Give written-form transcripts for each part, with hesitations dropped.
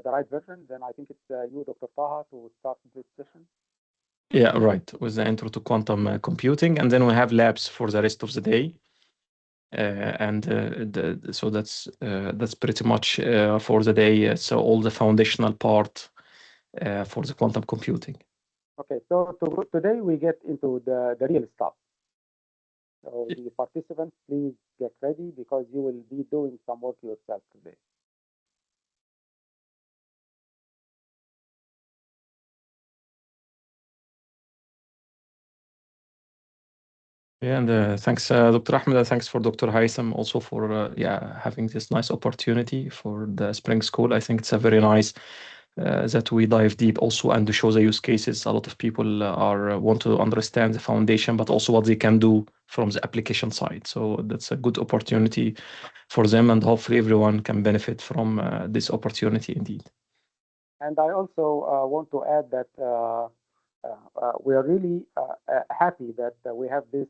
the right version, then I think it's you, Dr. Taha, to start this session. Yeah, right. With the intro to quantum computing, and then we have labs for the rest of the day. So that's pretty much for the day. So all the foundational part for the quantum computing. Okay, so today we get into the real stuff. So the participants, please get ready because you will be doing some work yourself today. Yeah, and thanks, Dr. Ahmed. Thanks for Dr. Haitham also for having this nice opportunity for the spring school. I think it's a very nice that we dive deep also and to show the use cases. A lot of people want to understand the foundation, but also what they can do from the application side. So that's a good opportunity for them, and hopefully everyone can benefit from this opportunity indeed. And I also want to add that we are really happy that we have this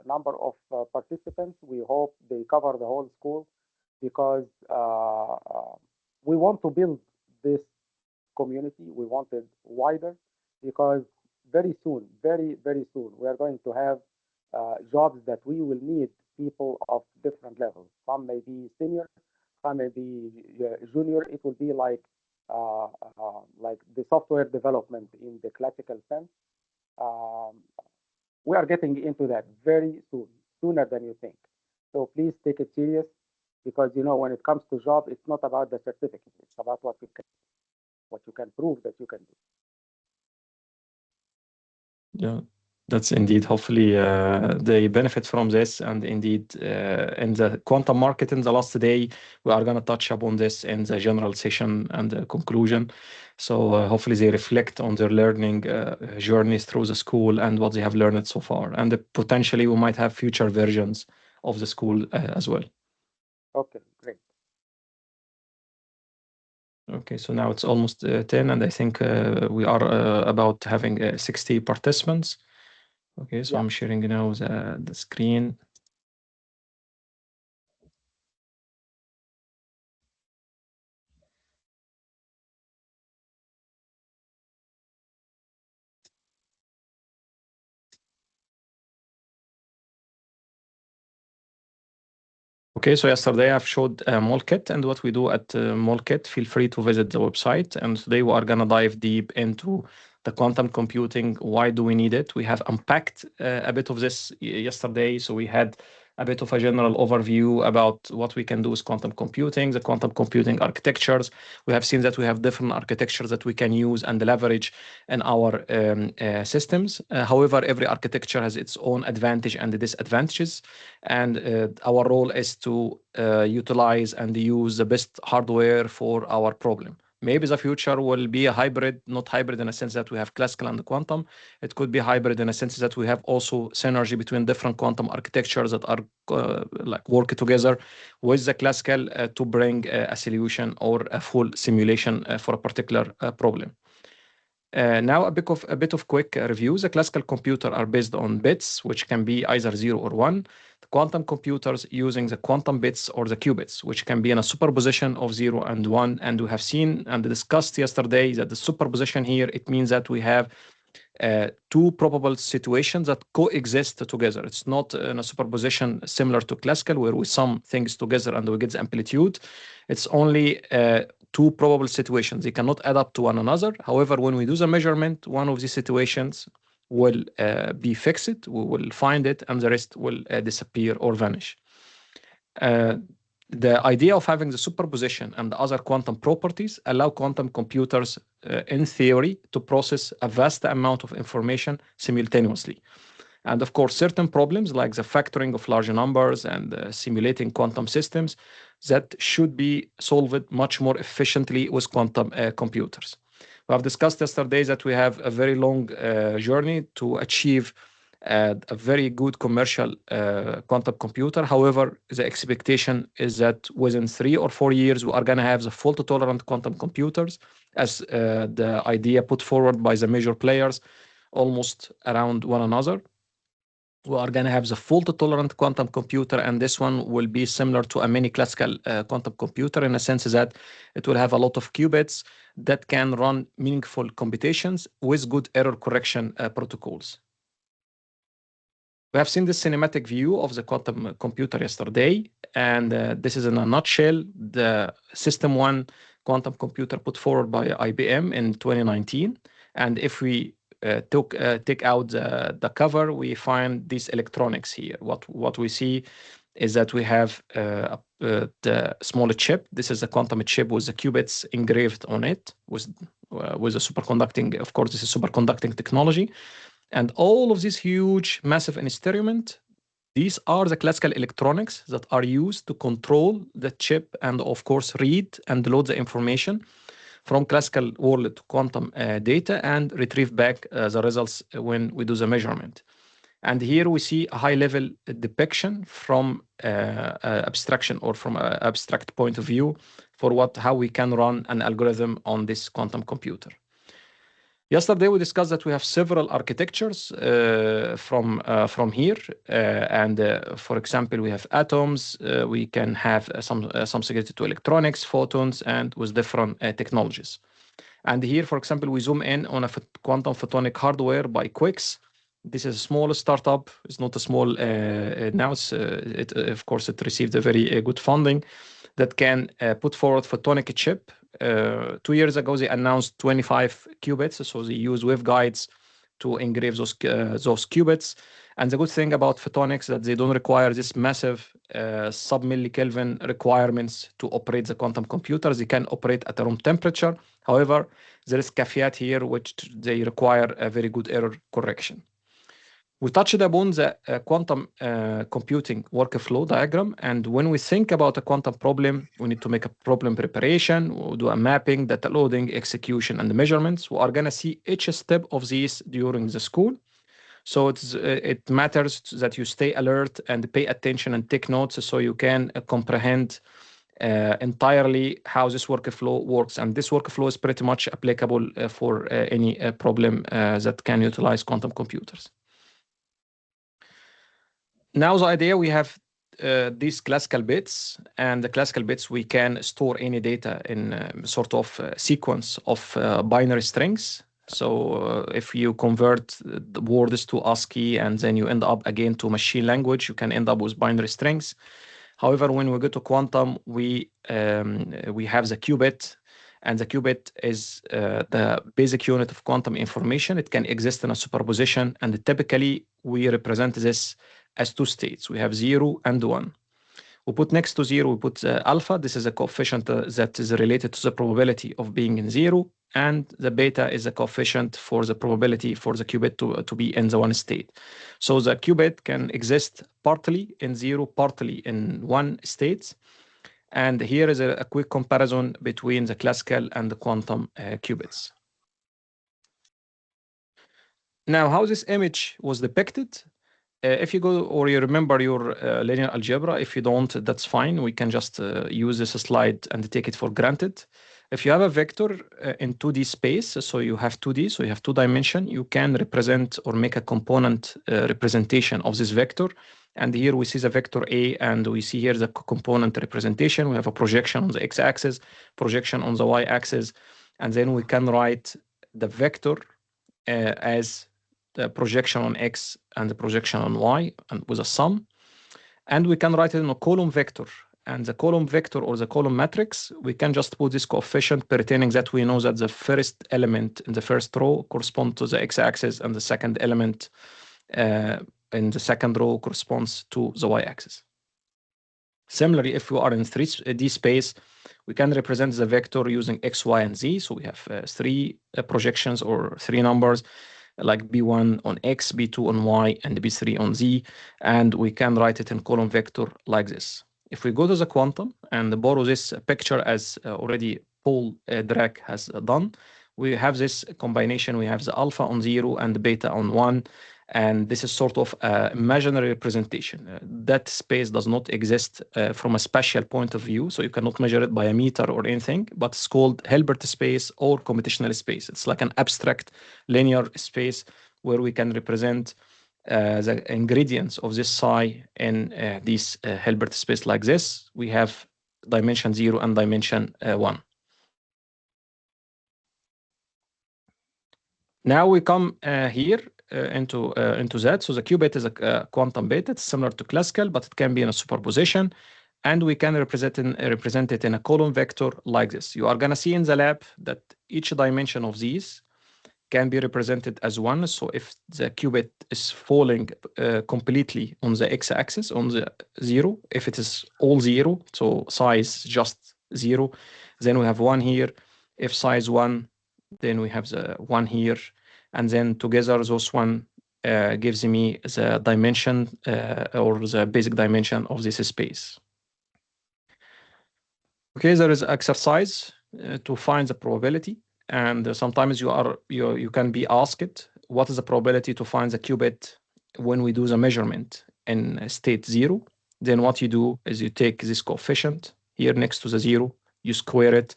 number of participants. We hope they cover the whole school because we want to build this community. We want it wider because very soon, very soon, we are going to have jobs that we will need people of different levels. Some may be senior, some may be junior. It will be like the software development in the classical sense. Um, we are getting into that very soon, sooner than you think. So please take it serious because when it comes to job, it's not about the certificate. It's about what you can prove that you can do. Yeah, that's indeed. Hopefully, they benefit from this. And indeed, in the quantum market in the last day, we are going to touch upon this in the general session and the conclusion. So hopefully they reflect on their learning journeys through the school and what they have learned so far. And potentially we might have future versions of the school as well. Okay, great. Okay, so now it's almost 10, and I think we are about having 60 participants. Okay, so Yeah. I'm sharing now the screen. Okay, so yesterday I've showed MolKet and what we do at MolKet. Feel free to visit the website. And today we are going to dive deep into the quantum computing. Why do we need it? We have unpacked a bit of this yesterday. So we had a bit of a general overview about what we can do with quantum computing, the quantum computing architectures. We have seen that we have different architectures that we can use and leverage in our systems. However, every architecture has its own advantage and disadvantages. And our role is to utilize and use the best hardware for our problem. Maybe the future will be a hybrid, not hybrid in a sense that we have classical and quantum. It could be hybrid in a sense that we have also synergy between different quantum architectures that are like work together with the classical to bring a solution or a full simulation for a particular problem. Now a bit of quick review. The classical computer are based on bits, which can be either 0 or 1. The quantum computers using the quantum bits or the qubits, which can be in a superposition of 0 and 1. And we have seen and discussed yesterday that the superposition here, it means that we have two probable situations that coexist together. It's not in a superposition similar to classical where we sum things together and we get the amplitude. It's only two probable situations. They cannot add up to one another. However, when we do the measurement, one of these situations will be fixed. We will find it and the rest will disappear or vanish. The idea of having the superposition and the other quantum properties allow quantum computers, in theory, to process a vast amount of information simultaneously. And of course, certain problems like the factoring of large numbers and simulating quantum systems that should be solved much more efficiently with quantum computers. We have discussed yesterday that we have a very long journey to achieve a very good commercial quantum computer. However, the expectation is that within 3 or 4 years, we are going to have the fault-tolerant quantum computers as the idea put forward by the major players almost around one another. we are going to have the fault-tolerant quantum computer, and this one will be similar to a mini classical quantum computer in a sense that it will have a lot of qubits that can run meaningful computations with good error correction protocols. We have seen the cinematic view of the quantum computer yesterday, and this is in a nutshell the System 1 quantum computer put forward by IBM in 2019. And if we take out the cover, we find these electronics here. What we see is that we have the smaller chip. This is a quantum chip with the qubits engraved on it with a superconducting. Of course, this is superconducting technology. And all of these huge, massive instruments, these are the classical electronics that are used to control the chip and, of course, read and load the information from classical world to quantum data and retrieve back the results when we do the measurement. And here we see a high-level depiction from abstraction or from an abstract point of view for how we can run an algorithm on this quantum computer. Yesterday, we discussed that we have several architectures from here. For example, we have atoms. We can have some security to electronics, photons, and with different technologies. And here, for example, we zoom in on a quantum photonic hardware by Quix. This is a small startup. It's not a small now. Of course, it received a very good funding that can put forward photonic chip. 2 years ago, they announced 25 qubits, so they use waveguides to engrave those qubits. And the good thing about photonics is that they don't require this massive sub-millikelvin requirements to operate the quantum computers. They can operate at a room temperature. However, there is caveat here, which they require a very good error correction. We touched upon the quantum computing workflow diagram. And when we think about a quantum problem, we need to make a problem preparation, we'll do a mapping, data loading, execution, and the measurements. We are going to see each step of these during the school. So it matters that you stay alert and pay attention and take notes so you can comprehend entirely how this workflow works. And this workflow is pretty much applicable for any problem that can utilize quantum computers. Now the idea, we have these classical bits, and the classical bits, we can store any data in sort of sequence of binary strings. So if you convert the words to ASCII and then you end up again to machine language, you can end up with binary strings. However, when we go to quantum, we have the qubit, and the qubit is the basic unit of quantum information. It can exist in a superposition, and typically we represent this as two states. We have 0 and 1. We put next to 0, we put alpha. This is a coefficient that is related to the probability of being in 0, and the beta is a coefficient for the probability for the qubit to be in the one state. So the qubit can exist partly in 0, partly in 1 states. And here is a quick comparison between the classical and the quantum qubits. Now, how this image was depicted, if you go or you remember your linear algebra, if you don't, that's fine. We can just use this slide and take it for granted. If you have a vector in 2D space, so you have 2D, so you have 2 dimensions, you can represent or make a component representation of this vector. And here we see the vector A, and we see here the component representation. We have a projection on the x-axis, projection on the y-axis, and then we can write the vector as the projection on x and the projection on y, and with a sum. And we can write it in a column vector. And the column vector or the column matrix, we can just put this coefficient pertaining that we know that the first element in the first row corresponds to the x-axis, and the second element in the second row corresponds to the y-axis. Similarly, if we are in 3D space, we can represent the vector using x, y, and z. So we have 3 projections or 3 numbers, like B1 on X, B2 on Y, and B3 on Z, and we can write it in column vector like this. If we go to the quantum and borrow this picture as already Paul Dirac has done, we have this combination. We have the alpha on 0 and the beta on 1, and this is sort of imaginary representation. That space does not exist from a spatial point of view, so you cannot measure it by a meter or anything, but it's called Hilbert space or computational space. It's like an abstract linear space where we can represent the ingredients of this psi in this Hilbert space like this, we have dimension 0 and dimension 1. Now we come here into that. So the qubit is a quantum bit. It's similar to classical, but it can be in a superposition. And we can represent it in a column vector like this. You are going to see in the lab that each dimension of these can be represented as 1. So if the qubit is falling completely on the x-axis, on the 0, if it is all 0, so size just 0, then we have 1 here. If size 1, then we have the 1 here. And then together, those 1 gives me the dimension or the basic dimension of this space. Okay, there is exercise to find the probability. And sometimes you can be asked, what is the probability to find the qubit when we do the measurement in state 0? Then what you do is you take this coefficient here next to the 0, you square it.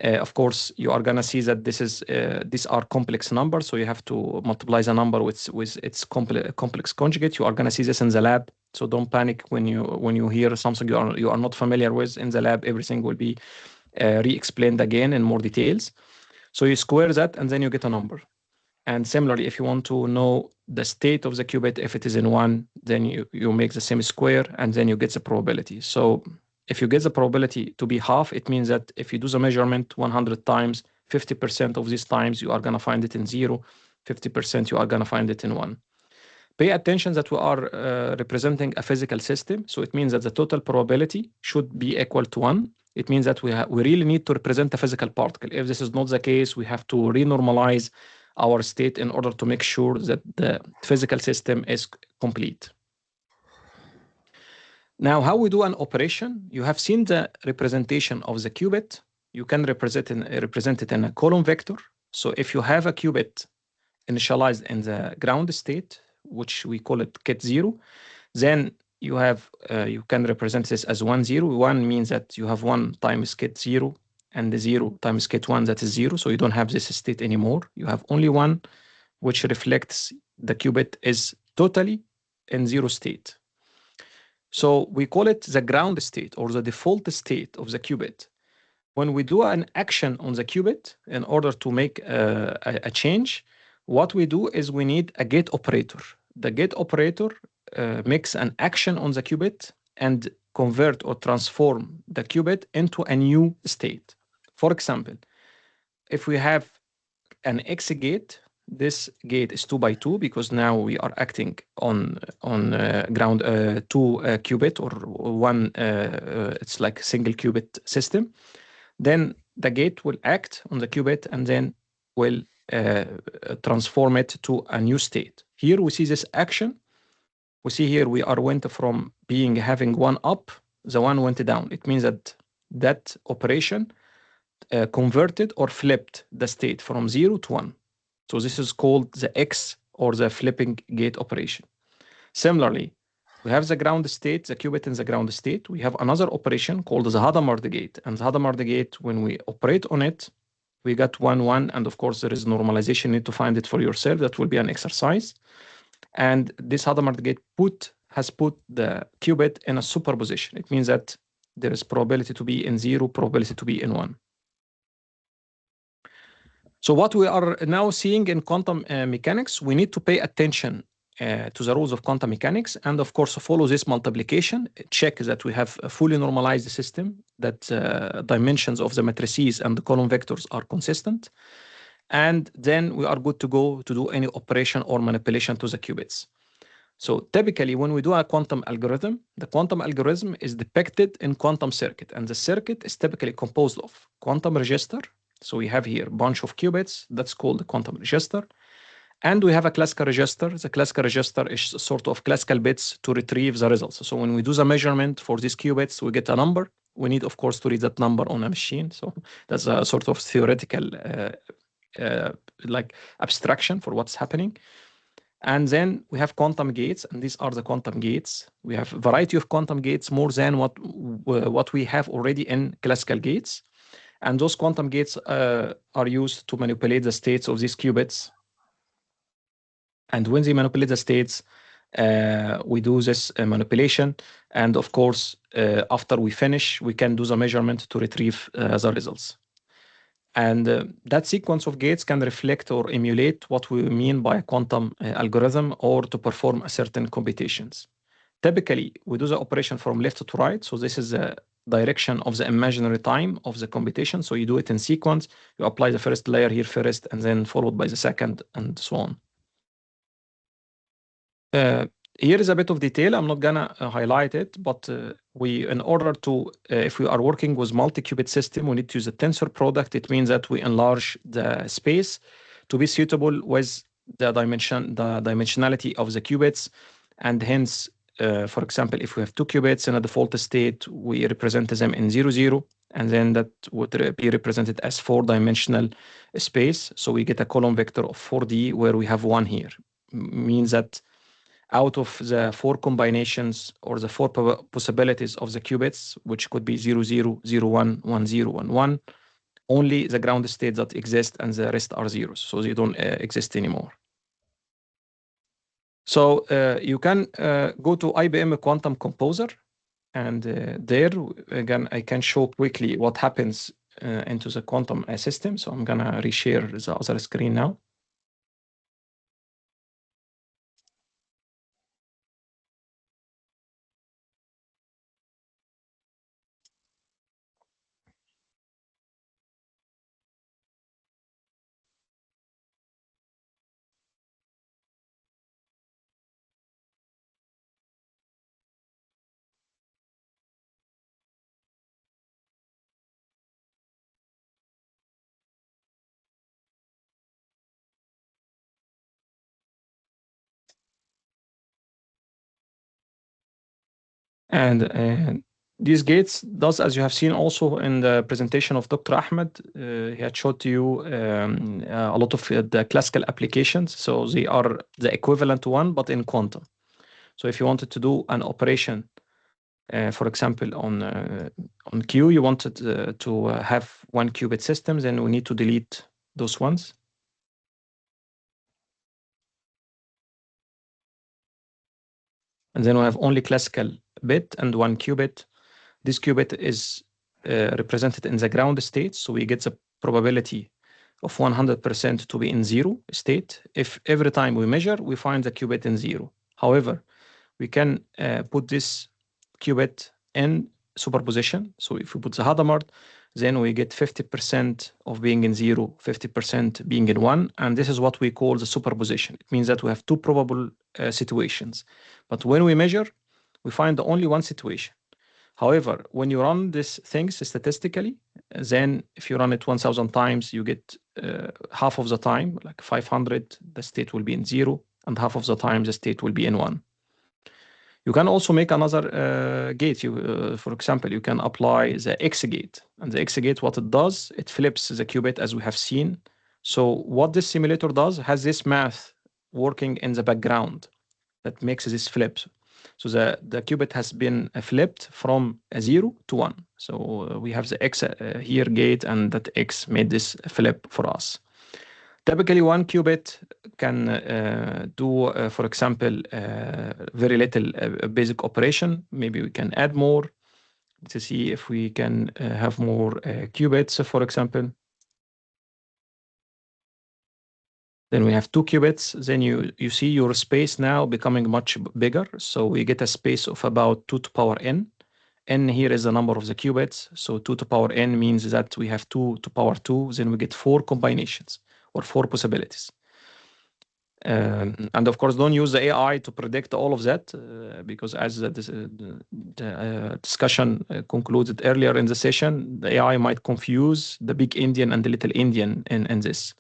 Of course, you are going to see that these are complex numbers, so you have to multiply the number with its complex conjugate. You are going to see this in the lab, so don't panic when you hear something you are not familiar with. In the lab, everything will be re-explained again in more details. So you square that, and then you get a number. And similarly, if you want to know the state of the qubit, if it is in 1, then you make the same square, and then you get the probability. So if you get the probability to be half, it means that if you do the measurement 100 times, 50% of these times you are going to find it in 0, 50% you are going to find it in 1. Pay attention that we are representing a physical system, so it means that the total probability should be equal to 1. It means that we really need to represent a physical particle. If this is not the case, we have to renormalize our state in order to make sure that the physical system is complete. Now, how we do an operation, you have seen the representation of the qubit. You can represent it in a column vector. So if you have a qubit initialized in the ground state, which we call it ket 0, then you can represent this as 1, 0. 1 means that you have 1 times ket 0, and the 0 times ket 1, that is 0. So you don't have this state anymore. You have only 1, which reflects the qubit is totally in 0 state. So we call it the ground state or the default state of the qubit. When we do an action on the qubit in order to make a change, what we do is we need a gate operator. The gate operator makes an action on the qubit and convert or transform the qubit into a new state. For example, if we have an X gate, this gate is 2 by 2 because now we are acting on ground 2 qubit or 1. It's like a single qubit system. Then the gate will act on the qubit and then will transform it to a new state. Here we see this action. We see here we went from having 1 up, the 1 went down. It means that operation converted or flipped the state from 0 to 1. So this is called the X or the flipping gate operation. Similarly, we have the ground state, the qubit in the ground state. We have another operation called the Hadamard gate. And the Hadamard gate, when we operate on it, we got 1, 1. And of course, there is normalization. You need to find it for yourself. That will be an exercise. And this Hadamard gate has put the qubit in a superposition. It means that there is probability to be in 0, probability to be in 1. So what we are now seeing in quantum mechanics, we need to pay attention to the rules of quantum mechanics and, of course, follow this multiplication, check that we have a fully normalized system, that dimensions of the matrices and the column vectors are consistent, and then we are good to go to do any operation or manipulation to the qubits. So typically, when we do a quantum algorithm, the quantum algorithm is depicted in quantum circuit, and the circuit is typically composed of quantum register. So we have here a bunch of qubits. That's called the quantum register. And we have a classical register. The classical register is sort of classical bits to retrieve the results. So when we do the measurement for these qubits, we get a number. We need, of course, to read that number on a machine. So that's a sort of theoretical like abstraction for what's happening. And then we have quantum gates, and these are the quantum gates. We have a variety of quantum gates, more than what we have already in classical gates. And those quantum gates are used to manipulate the states of these qubits. And when they manipulate the states, we do this manipulation. And of course, after we finish, we can do the measurement to retrieve the results. And that sequence of gates can reflect or emulate what we mean by a quantum algorithm or to perform a certain computations. Typically, we do the operation from left to right. So this is the direction of the imaginary time of the computation. So you do it in sequence. You apply the first layer here first, and then followed by the second, and so on. Here is a bit of detail. I'm not gonna highlight it, but in order to, if we are working with multi-qubit system, we need to use a tensor product. It means that we enlarge the space to be suitable with the dimensionality of the qubits, and hence, for example, if we have 2 qubits in a default state, we represent them in 0, 0, and then that would be represented as 4-dimensional space. So we get a column vector of 4D where we have 1 here. Means that out of the 4 combinations or the 4 possibilities of the qubits, which could be 0, 0, 0, 1, 1, 0, 1, 1, only the ground states that exist and the rest are zeros. So they don't exist anymore. So you can go to IBM Quantum Composer, and there, again, I can show quickly what happens into the quantum system. So I'm gonna reshare the other screen now. And these gates does, as you have seen also in the presentation of Dr. Ahmed, he had showed to you a lot of the classical applications. So they are the equivalent one, but in quantum. So if you wanted to do an operation, for example, on Q, you wanted to have 1 qubit system, then we need to delete those ones. And then we have only classical bit and 1 qubit. This qubit is represented in the ground state, so we get the probability of 100% to be in 0 state. If every time we measure, we find the qubit in 0. However, we can put this qubit in superposition. So if we put the Hadamard, then we get 50% of being in 0, 50% being in 1, and this is what we call the superposition. It means that we have 2 probable situations. But when we measure, we find only 1 situation. However, when you run these things statistically, then if you run it 1,000 times, you get half of the time, like 500, the state will be in 0, and half of the time the state will be in 1. You can also make another gate. For example, you can apply the X gate. And the X gate, what it does, it flips the qubit as we have seen. So what this simulator does has this math working in the background that makes this flip. So the qubit has been flipped from a 0 to 1. So we have the X here gate, and that X made this flip for us. Typically, 1 qubit can do, for example, very little basic operation. Maybe we can add more to see if we can have more qubits, for example. Then we have 2 qubits. Then you see your space now becoming much bigger. So we get a space of about 2 to power n. N here is the number of the qubits. So 2 to power n means that we have 2 to power 2. Then we get 4 combinations or 4 possibilities. And of course, don't use the AI to predict all of that, because as the discussion concluded earlier in the session, the AI might confuse the big Indian and the little Indian in this.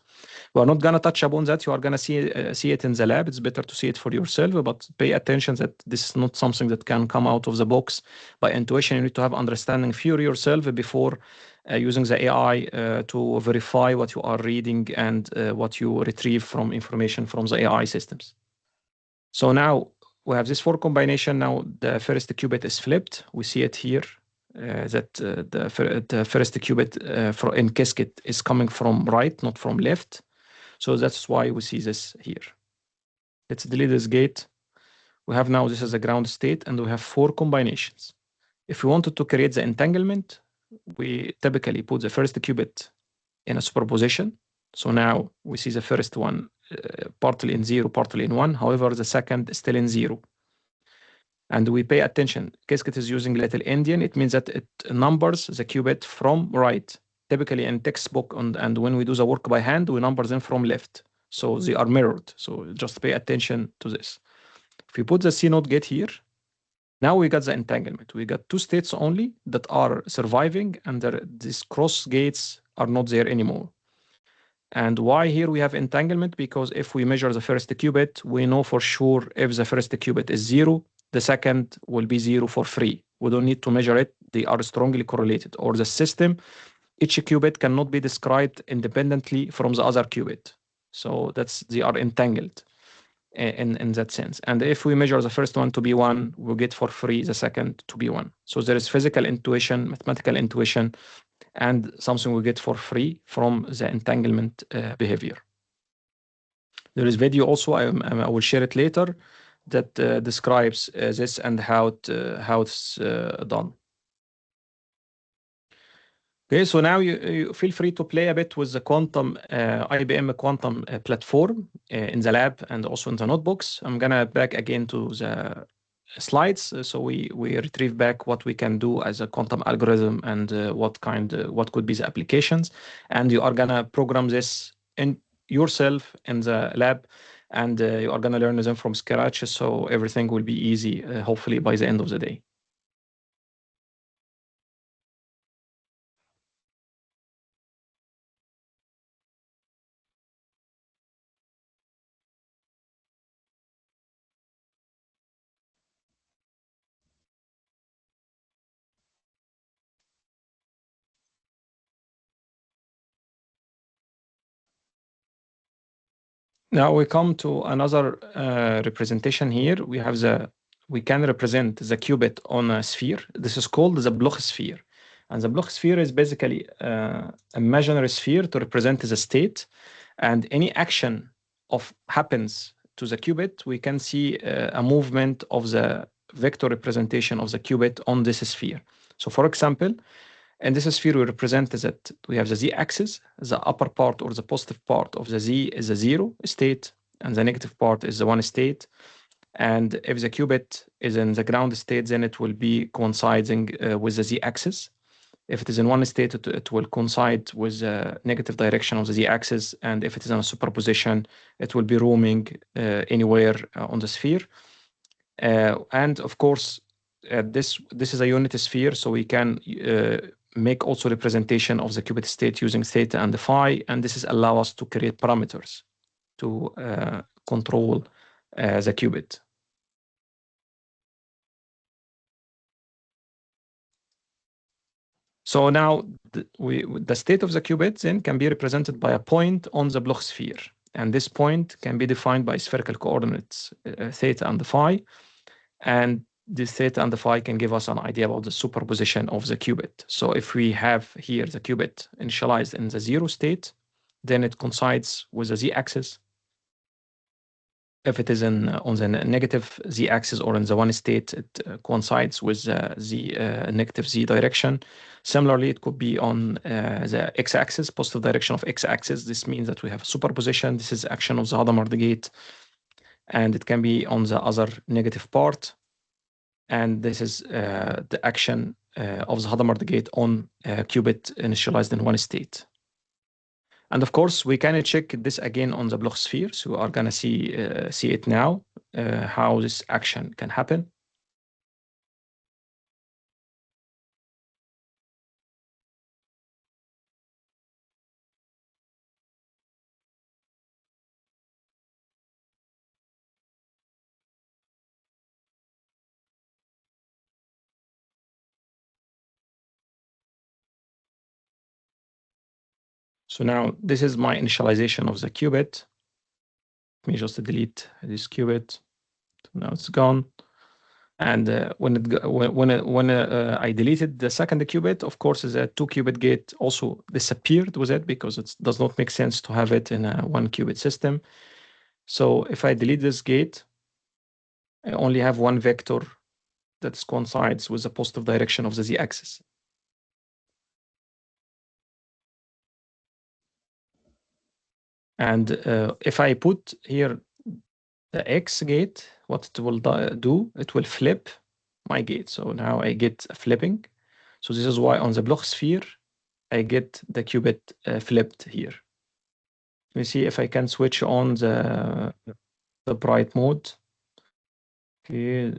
We are not going to touch upon that. You are going to see it in the lab. It's better to see it for yourself, but pay attention that this is not something that can come out of the box by intuition. You need to have understanding for yourself before using the AI to verify what you are reading and what you retrieve from information from the AI systems. So now we have this 4 combination. Now the first qubit is flipped. We see it here. That the first qubit in cascade is coming from right, not from left. So that's why we see this here. Let's delete this gate. We have now this is a ground state, and we have 4 combinations. If we wanted to create the entanglement, we typically put the first qubit in a superposition. So now we see the first one partly in 0, partly in 1. However, the second is still in 0. And we pay attention. Qiskit is using little endian. It means that it numbers the qubit from right. Typically in textbook, and when we do the work by hand, we number them from left. So they are mirrored. So just pay attention to this. If we put the C node gate here, now we got the entanglement. We got 2 states only that are surviving, and these cross gates are not there anymore. And why here we have entanglement? Because if we measure the first qubit, we know for sure if the first qubit is 0, the second will be 0 for free. We don't need to measure it. They are strongly correlated. Or the system, each qubit cannot be described independently from the other qubit. So they are entangled in that sense. And if we measure the first one to be 1, we'll get for free the second to be 1. So there is physical intuition, mathematical intuition, and something we get for free from the entanglement behavior. There is video also, I will share it later, that describes this and how it's done. Okay, so now you feel free to play a bit with the quantum, IBM quantum platform in the lab and also in the notebooks. I'm gonna back again to the slides. So we retrieve back what we can do as a quantum algorithm and what could be the applications. And you are gonna program this in yourself in the lab, and you are gonna learn them from scratch. So everything will be easy, hopefully by the end of the day. Now we come to another representation here. We can represent the qubit on a sphere. This is called the Bloch sphere. And the Bloch sphere is basically a imaginary sphere to represent the state. And any action happens to the qubit, we can see a movement of the vector representation of the qubit on this sphere. So for example, in this sphere, we represent that we have the z-axis. The upper part or the positive part of the z is a 0 state, and the negative part is the 1 state. And if the qubit is in the ground state, then it will be coinciding with the z-axis. If it is in 1 state, it will coincide with the negative direction of the z-axis. And if it is in a superposition, it will be roaming anywhere on the sphere. And of course, this is a unit sphere, so we can make also representation of the qubit state using theta and phi, and this is allow us to create parameters to control the qubit. So now the state of the qubit then can be represented by a point on the Bloch sphere, and this point can be defined by spherical coordinates theta and phi, and this theta and the phi can give us an idea about the superposition of the qubit. So if we have here the qubit initialized in the 0 state, then it coincides with the z-axis. If it is on the negative z-axis or in the 1 state, it coincides with the negative z direction. Similarly, it could be on the x-axis, positive direction of x-axis. This means that we have superposition. This is action of the Hadamard gate, and it can be on the other negative part. And this is the action of the Hadamard gate on qubit initialized in 1 state. And of course, we can check this again on the Bloch sphere. So we are going to see it now, how this action can happen. So now this is my initialization of the qubit. Let me just delete this qubit. So now it's gone. And when I deleted the second qubit, of course, the 2-qubit gate also disappeared with it because it does not make sense to have it in a 1-qubit system. So if I delete this gate, I only have one vector that coincides with the positive direction of the z-axis. And if I put here the X gate, what it will do, it will flip my gate. So now I get a flipping. So this is why on the Bloch sphere, I get the qubit flipped here. Let me see if I can switch on the bright mode. Okay.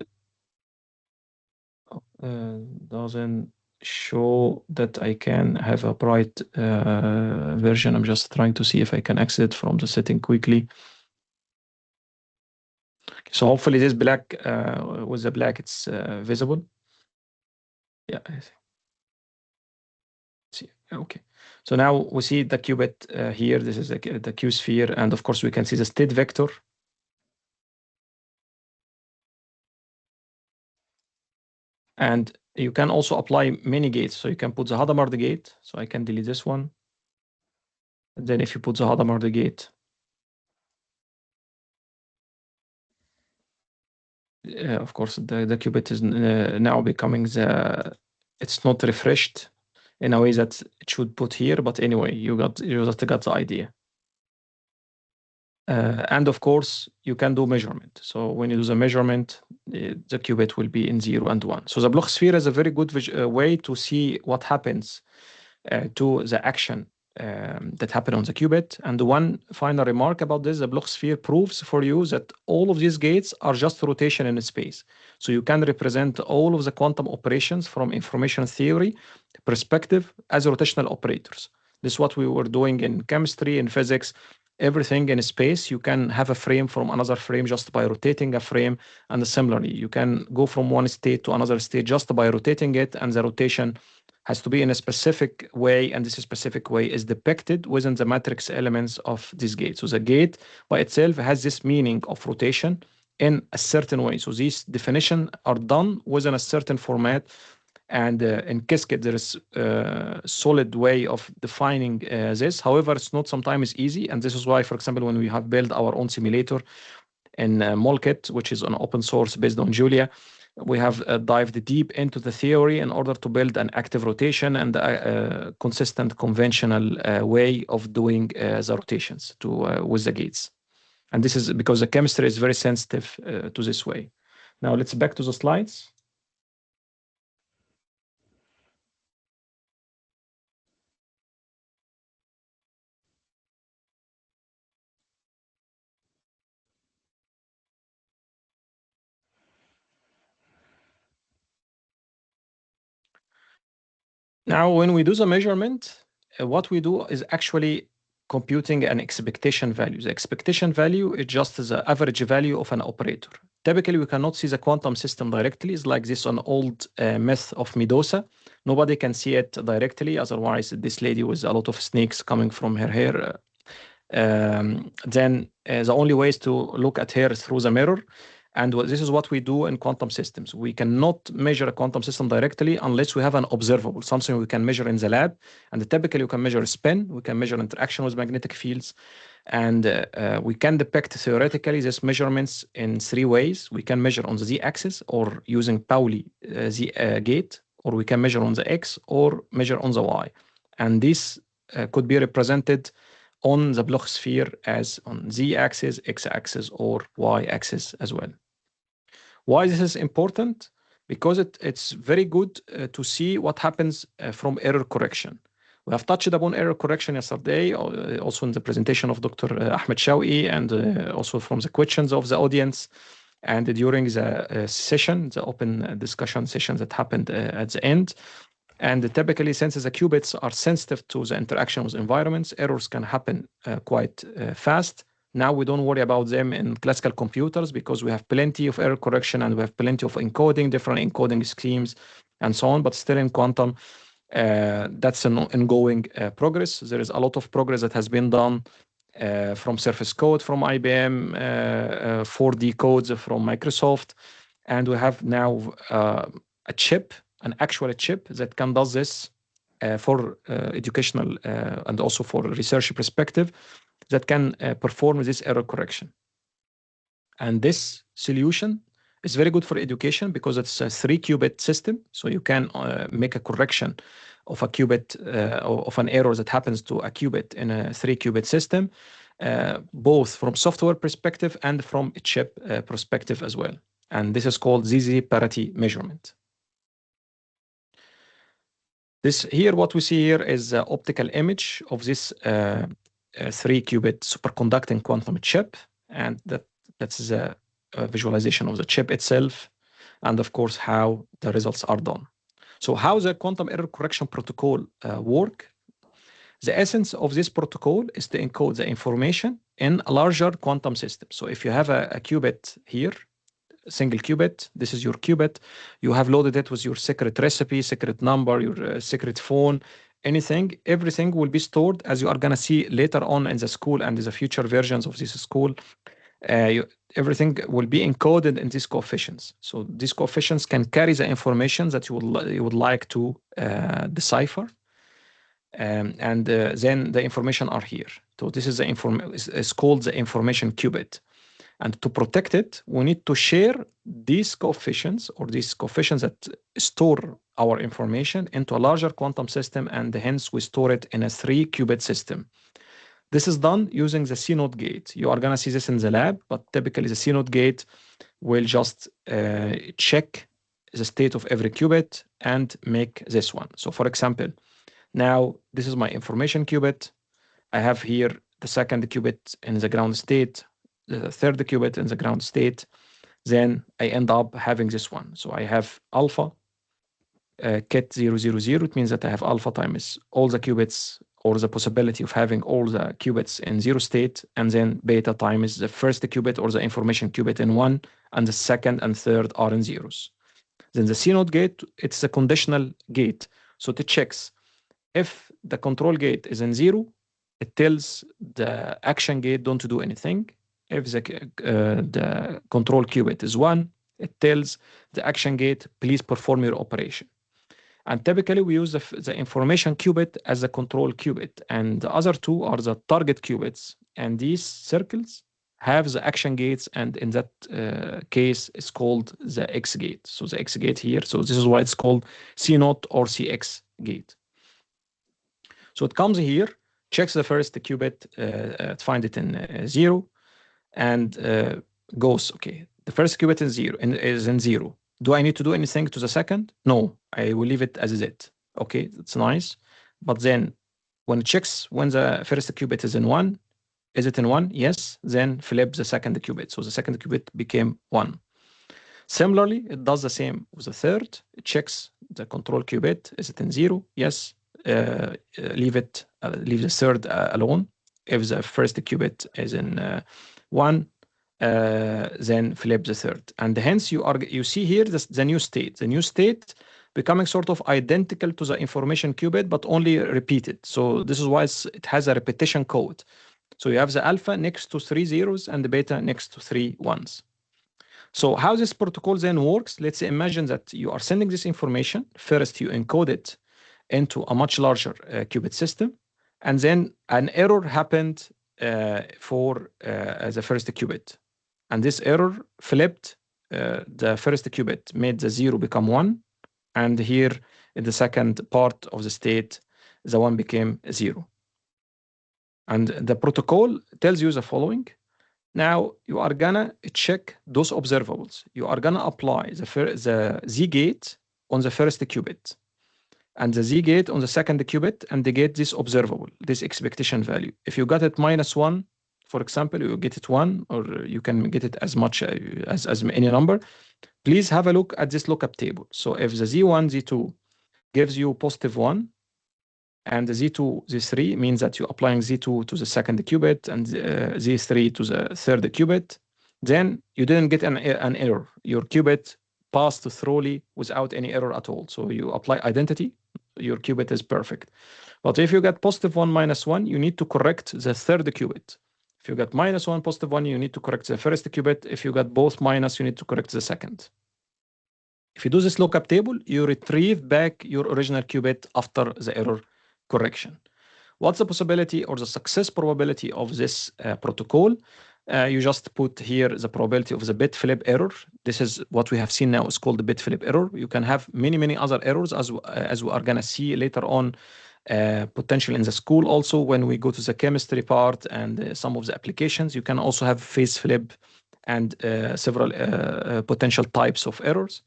Doesn't show that I can have a bright version. I'm just trying to see if I can exit from the setting quickly. So hopefully this black, with the black, it's visible. Yeah, I see. Okay. So now we see the qubit here. This is the Q sphere. And of course, we can see the state vector. And you can also apply many gates. So you can put the Hadamard gate. So I can delete this one. And then if you put the Hadamard gate, of course, the qubit is now becoming it's not refreshed in a way that it should put here. But anyway, you just got the idea. And of course, you can do measurement. So when you do the measurement, the qubit will be in 0 and 1. So the Bloch sphere is a very good way to see what happens to the action that happened on the qubit. And one final remark about this, the Bloch sphere proves for you that all of these gates are just rotation in space. So you can represent all of the quantum operations from information theory perspective as rotational operators. This is what we were doing in chemistry, in physics. Everything in space, you can have a frame from another frame just by rotating a frame. And similarly, you can go from one state to another state just by rotating it, and the rotation has to be in a specific way, and this specific way is depicted within the matrix elements of this gate. So the gate by itself has this meaning of rotation in a certain way. So these definitions are done within a certain format. And in Qiskit, there is a solid way of defining this. However, it's not sometimes easy. And this is why, for example, when we have built our own simulator in MolKet, which is an open source based on Julia, we have dived deep into the theory in order to build an active rotation and a consistent conventional way of doing the rotations with the gates. And this is because the chemistry is very sensitive to this way. Now let's back to the slides. Now, when we do the measurement, what we do is actually computing an expectation value. The expectation value is just the average value of an operator. Typically, we cannot see the quantum system directly. It's like this an old myth of Medusa. Nobody can see it directly. Otherwise, this lady with a lot of snakes coming from her hair. Then the only way is to look at her through the mirror. And this is what we do in quantum systems. We cannot measure a quantum system directly unless we have an observable, something we can measure in the lab. And typically, we can measure spin, we can measure interaction with magnetic fields, and we can depict theoretically these measurements in three ways. We can measure on the z-axis or using Pauli gate, or we can measure on the x or measure on the y. And this could be represented on the Bloch sphere as on z-axis, x-axis, or y-axis as well. Why this is important? Because it's very good to see what happens from error correction. We have touched upon error correction yesterday, also in the presentation of Dr. Ahmed Shawqi, and also from the questions of the audience, and during the session, the open discussion session that happened at the end. And typically, since the qubits are sensitive to the interaction with environments, errors can happen quite fast. Now we don't worry about them in classical computers because we have plenty of error correction and we have plenty of encoding, different encoding schemes and so on. But still in quantum, that's an ongoing progress. There is a lot of progress that has been done from Surface Code from IBM, 4D codes from Microsoft. And we have now a chip, an actual chip that can do this for educational and also for research perspective that can perform this error correction. And this solution is very good for education because it's a 3-qubit system. So you can make a correction of a qubit of an error that happens to a qubit in a 3-qubit system, both from software perspective and from a chip perspective as well. And this is called ZZ parity measurement. This here, what we see here is an optical image of this 3-qubit superconducting quantum chip, and that's the visualization of the chip itself, and of course how the results are done. So how the quantum error correction protocol work? The essence of this protocol is to encode the information in a larger quantum system. So if you have a qubit here, single qubit, this is your qubit, you have loaded it with your secret recipe, secret number, your secret phone, anything, everything will be stored, as you are going to see later on in the school and in the future versions of this school. Everything will be encoded in these coefficients. So these coefficients can carry the information that you would like to decipher. Then the information are here. So this is the it's called the information qubit. And to protect it, we need to share these coefficients, or these coefficients that store our information, into a larger quantum system, and hence we store it in a 3-qubit system. This is done using the CNOT gate. You are going to see this in the lab, but typically the CNOT gate will just check the state of every qubit and make this one. So for example, now this is my information qubit. I have here the second qubit in the ground state, the third qubit in the ground state. Then I end up having this one. So I have alpha ket 000. It means that I have alpha times all the qubits, or the possibility of having all the qubits in 0 state, and then beta times the first qubit, or the information qubit, in 1, and the second and third are in zeros. Then the CNOT gate, it's a conditional gate. So it checks if the control gate is in 0, it tells the action gate don't do anything. If the control qubit is 1, it tells the action gate, please perform your operation. And typically we use the information qubit as the control qubit, and the other two are the target qubits. And these circles have the action gates, and in that case is called the X gate. So the X gate here, so this is why it's called C0 or CX gate. So it comes here, checks the first qubit, find it in 0, and goes, okay, the first qubit is in 0. Do I need to do anything to the second? No, I will leave it as is it. Okay, that's nice. But then when it checks when the first qubit is in 1, is it in 1? Yes. Then flip the second qubit. So the second qubit became 1. Similarly, it does the same with the third. It checks the control qubit. Is it in 0? Yes. Leave the third alone. If the first qubit is in 1, then flip the third. And hence you see here the new state. The new state becoming sort of identical to the information qubit, but only repeated. So this is why it has a repetition code. So you have the alpha next to 3 zeros and the beta next to 3 ones. So how this protocol then works, let's imagine that you are sending this information. First, you encode it into a much larger qubit system, and then an error happened for the first qubit. And this error flipped the first qubit, made the 0 become 1. And here in the second part of the state, the 1 became 0. And the protocol tells you the following. Now you are gonna check those observables. You are gonna apply the Z gate on the first qubit, and the Z gate on the second qubit, and they get this observable, this expectation value. If you got it -1, for example, you get it 1, or you can get it as much as any number. Please have a look at this lookup table. So if the Z1, Z2 gives you +1, and the Z2, Z3 means that you're applying Z2 to the second qubit and Z3 to the third qubit, then you didn't get an error. Your qubit passed thoroughly without any error at all. So you apply identity, your qubit is perfect. But if you get +1, -1, you need to correct the third qubit. If you got -1, +1, you need to correct the first qubit. If you got both minus, you need to correct the second. If you do this lookup table, you retrieve back your original qubit after the error correction. What's the possibility or the success probability of this protocol? You just put here the probability of the bit flip error. This is what we have seen now is called the bit flip error. You can have many other errors as we are gonna see later on, potential in the school also when we go to the chemistry part and some of the applications. You can also have phase flip and several potential types of errors.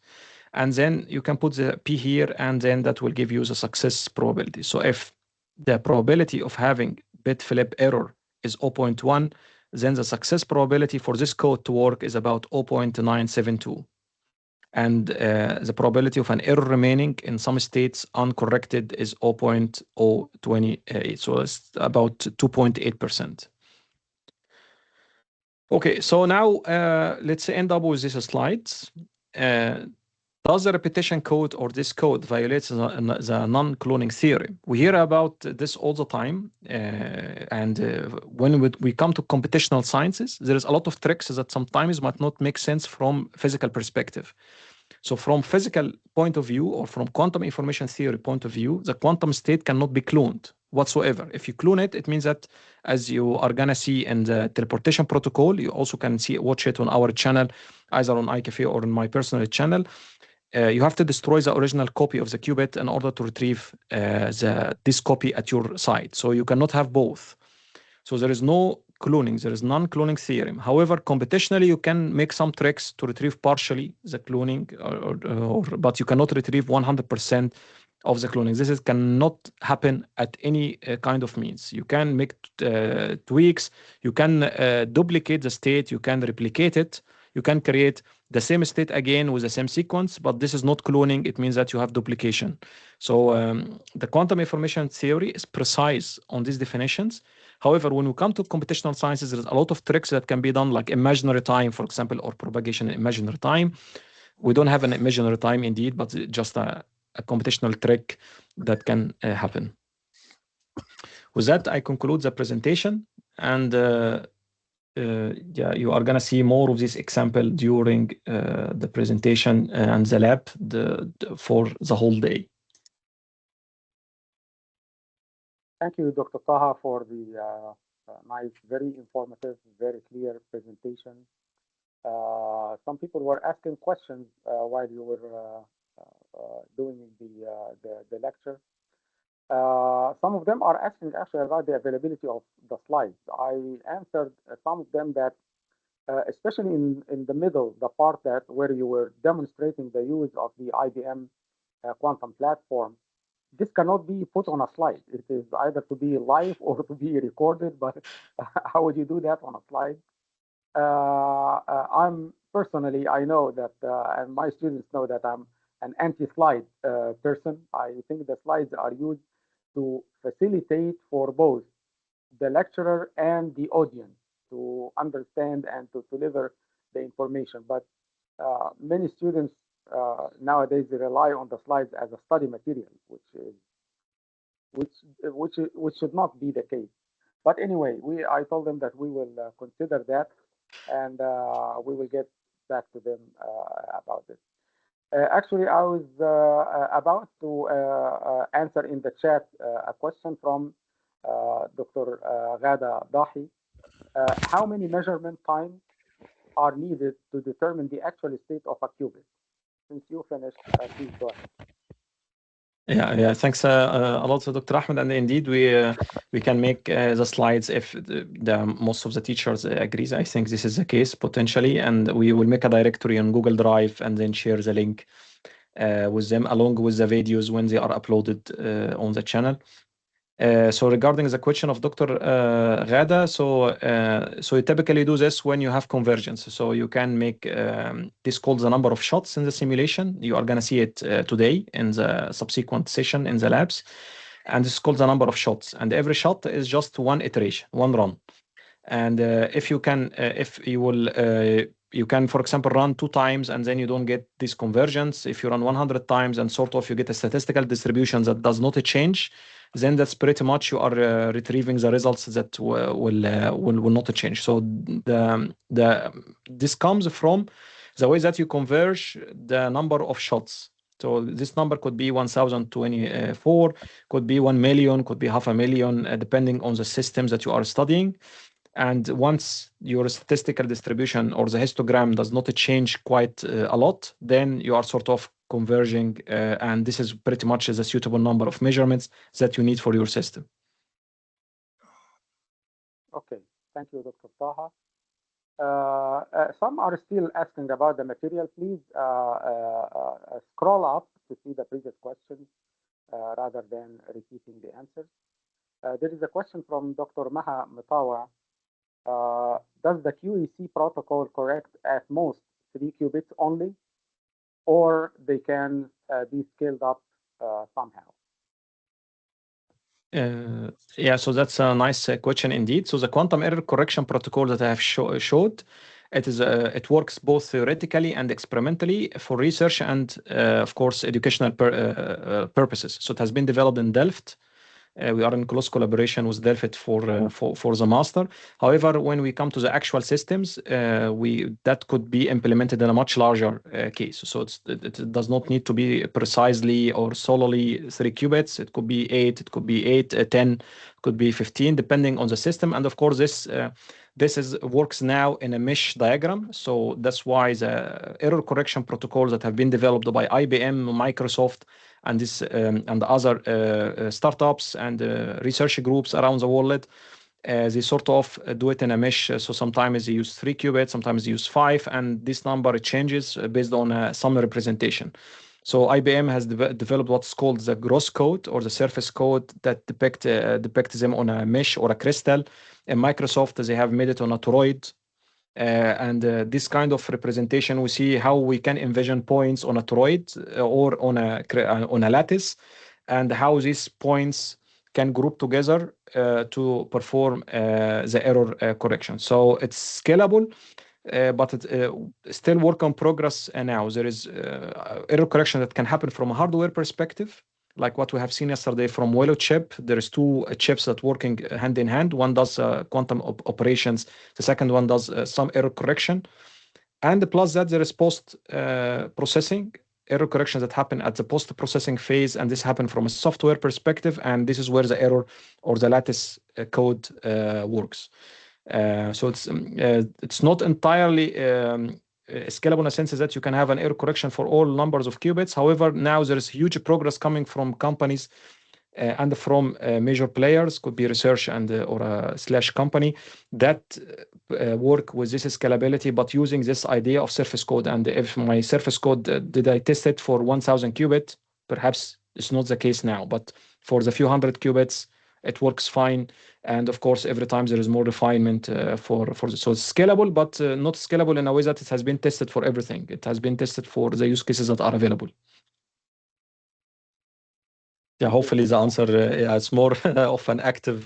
And then you can put the P here, and then that will give you the success probability. So if the probability of having bit flip error is 0.1, then the success probability for this code to work is about 0.972. And the probability of an error remaining in some states uncorrected is 0.028. So it's about 2.8%. Okay, so now let's end up with these slides. Does the repetition code or this code violates the non-cloning theorem? We hear about this all the time. And when we come to computational sciences, there is a lot of tricks that sometimes might not make sense from physical perspective. So from physical point of view or from quantum information theory point of view, the quantum state cannot be cloned whatsoever. If you clone it, it means that, as you are gonna see in the teleportation protocol, you also can watch it on our channel, either on iQafé or on my personal channel. You have to destroy the original copy of the qubit in order to retrieve this copy at your side. So you cannot have both. So there is no cloning, there is non-cloning theorem. However, computationally, you can make some tricks to retrieve partially the cloning, but you cannot retrieve 100% of the cloning. This cannot happen at any kind of means. You can make tweaks, you can duplicate the state, you can replicate it, you can create the same state again with the same sequence, but this is not cloning. It means that you have duplication. So the quantum information theory is precise on these definitions. However, when we come to computational sciences, there's a lot of tricks that can be done, like imaginary time, for example, or propagation in imaginary time. We don't have an imaginary time indeed, but just a computational trick that can happen. With that, I conclude the presentation, and yeah, you are going to see more of this example during the presentation and the lab for the whole day. Thank you, Dr. Taha, for the nice, very informative, very clear presentation. Some people were asking questions while you were doing the lecture. Some of them are asking actually about the availability of the slides. I answered some of them that, especially in the middle, the part that where you were demonstrating the use of the IBM quantum platform, this cannot be put on a slide. It is either to be live or to be recorded, but how would you do that on a slide? I'm personally, I know that, and my students know that I'm an anti-slide person. I think the slides are used to facilitate for both the lecturer and the audience to understand and to deliver the information. But many students nowadays they rely on the slides as a study material, which should not be the case. But anyway, I told them that we will consider that, and we will get back to them about this. Actually, I was about to answer in the chat a question from Dr. Ghada Dahi. How many measurement times are needed to determine the actual state of a qubit? Since you finished, please go ahead. Yeah. Thanks a lot, Dr. Ahmed. And indeed, we can make the slides if the most of the teachers agrees. I think this is the case potentially, and we will make a directory on Google Drive and then share the link with them along with the videos when they are uploaded on the channel. So regarding the question of Dr. Ghada, so you typically do this when you have convergence. So you can make this called the number of shots in the simulation. You are going to see it today in the subsequent session in the labs. And this is called the number of shots. And every shot is just one iteration, one run. And if you can, you can, for example, run 2 times and then you don't get this convergence. If you run 100 times and sort of you get a statistical distribution that does not change, then that's pretty much you are retrieving the results that will not change. So this comes from the way that you converge the number of shots. So this number could be 1024, could be 1 million, could be 500,000, depending on the systems that you are studying. And once your statistical distribution or the histogram does not change quite a lot, then you are sort of converging, and this is pretty much as a suitable number of measurements that you need for your system. Okay, thank you, Dr. Taha. Some are still asking about the material. Please scroll up to see the previous questions rather than repeating the answers. There is a question from Dr. Maha Mutawa. Does the QEC protocol correct at most 3 qubits only, or they can be scaled up somehow? Yeah, so that's a nice question indeed. So the quantum error correction protocol that I have showed, it works both theoretically and experimentally for research and, of course, educational purposes. So it has been developed in Delft. We are in close collaboration with Delft for the master. However, when we come to the actual systems, that could be implemented in a much larger case. So it does not need to be precisely or solely 3 qubits. It could be 8, it could be 8, 10, could be 15, depending on the system. And of course, this works now in a mesh diagram. So that's why the error correction protocols that have been developed by IBM, Microsoft, and the other startups and research groups around the world, they sort of do it in a mesh. So sometimes they use 3 qubits, sometimes they use 5, and this number changes based on some representation. So IBM has developed what's called the gross code or the surface code that depicts them on a mesh or a crystal. In Microsoft, they have made it on a toroid. And this kind of representation, we see how we can envision points on a toroid or on a lattice, and how these points can group together to perform the error correction. So it's scalable, but it's still work in progress. And now there is error correction that can happen from a hardware perspective, like what we have seen yesterday from Willow chip. There is 2 chips that working hand in hand. One does quantum operations. The second one does some error correction. And plus that, there is post processing error corrections that happen at the post processing phase. And this happen from a software perspective. And this is where the error or the lattice code works. So it's not entirely scalable in a sense that you can have an error correction for all numbers of qubits. However, now there is huge progress coming from companies and from major players, could be research and or a slash company, that work with this scalability, but using this idea of surface code. And if my surface code, did I test it for 1000 qubit? Perhaps it's not the case now, but for the few hundred qubits, it works fine. And of course, every time there is more refinement for this. So it's scalable, but not scalable in a way that it has been tested for everything. It has been tested for the use cases that are available. Yeah, hopefully the answer, yeah, it's more of an active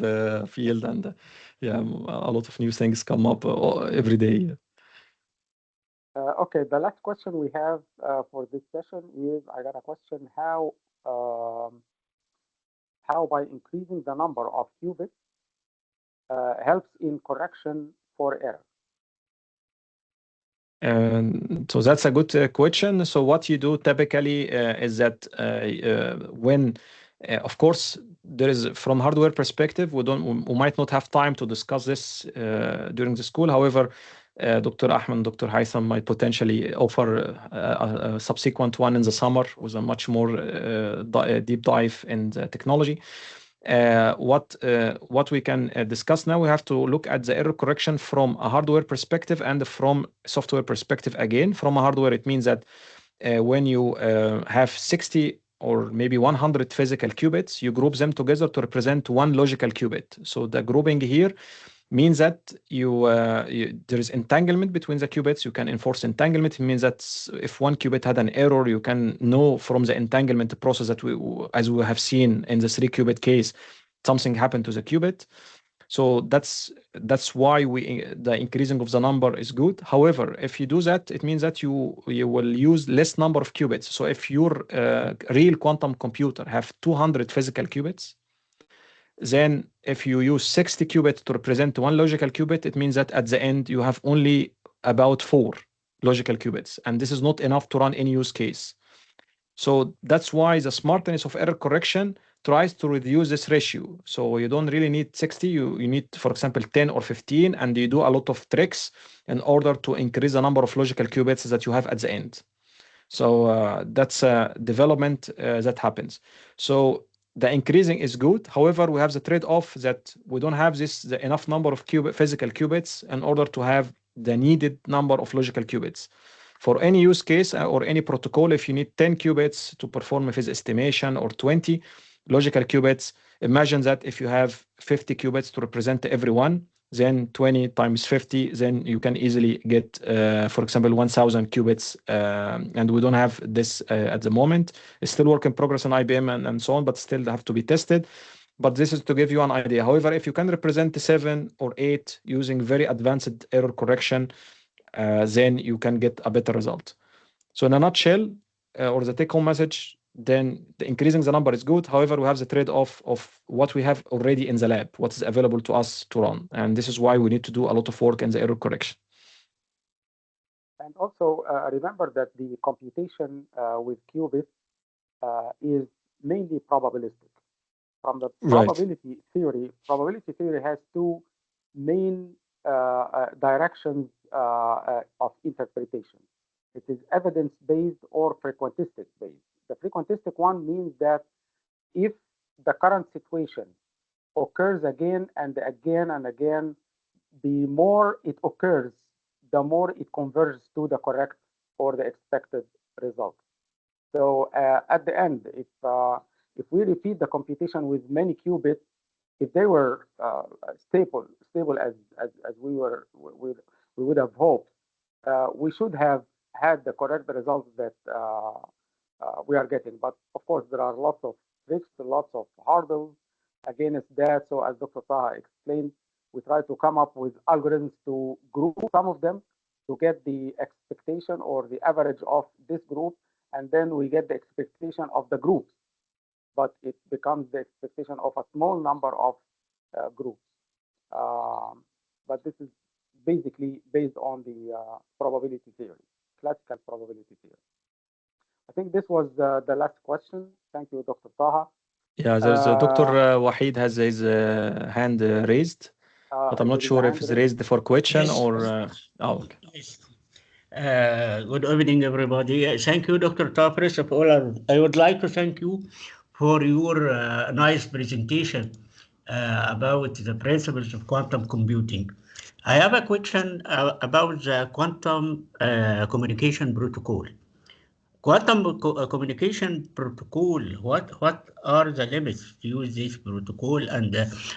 field, and yeah, a lot of new things come up every day. Okay, the last question we have for this session is, I got a question, how by increasing the number of qubits helps in correction for error? So that's a good question. So what you do typically is that when, of course, there is from hardware perspective, we might not have time to discuss this during the school. However, Dr. Ahmed, Dr. Haytham might potentially offer a subsequent one in the summer with a much more deep dive in the technology. What we can discuss now, we have to look at the error correction from a hardware perspective and from software perspective. Again, from a hardware, it means that when you have 60 or maybe 100 physical qubits, you group them together to represent one logical qubit. So the grouping here means that there is entanglement between the qubits. You can enforce entanglement. It means that if one qubit had an error, you can know from the entanglement process that as we have seen in the 3 qubit case, something happened to the qubit. So that's why the increasing of the number is good. However, if you do that, it means that you will use less number of qubits. So if your real quantum computer have 200 physical qubits, then if you use 60 qubits to represent one logical qubit, it means that at the end you have only about 4 logical qubits, and this is not enough to run any use case. So that's why the smartness of error correction tries to reduce this ratio. So you don't really need 60, you need, for example, 10 or 15, and you do a lot of tricks in order to increase the number of logical qubits that you have at the end. So that's a development that happens. So the increasing is good. However, we have the trade-off that we don't have the enough number of physical qubits in order to have the needed number of logical qubits. For any use case or any protocol, if you need 10 qubits to perform a phase estimation or 20 logical qubits, imagine that if you have 50 qubits to represent everyone, then 20 times 50, then you can easily get, for example, 1000 qubits. And we don't have this at the moment. It's still work in progress on IBM and so on, but still have to be tested. But this is to give you an idea. However, if you can represent 7 or 8 using very advanced error correction, then you can get a better result. So in a nutshell, or the take-home message, then increasing the number is good. However, we have the trade-off of what we have already in the lab, what is available to us to run. And this is why we need to do a lot of work in the error correction. And also remember that the computation with qubits is mainly probabilistic. From the probability theory has two main directions of interpretation. It is evidence-based or frequentistic-based. The frequentistic one means that if the current situation occurs again and again and again, the more it occurs, the more it converges to the correct or the expected result. So at the end, if we repeat the computation with many qubits, if they were stable as we would have hoped, we should have had the correct results that we are getting. But of course, there are lots of tricks, lots of hurdles against that. So as Dr. Taha explained, we try to come up with algorithms to group some of them to get the expectation or the average of this group, and then we get the expectation of the groups. But it becomes the expectation of a small number of groups. But this is basically based on the probability theory, classical probability theory. I think this was the last question. Thank you, Dr. Taha. Yeah, there's Dr. Wahid has his hand raised, but I'm not sure if it's raised for question or... oh, okay. Yes. Good evening, everybody. Thank you, Dr. Taha. First of all, I would like to thank you for your nice presentation about the principles of quantum computing. I have a question about the quantum communication protocol. Quantum communication protocol, what are the limits to use this protocol? And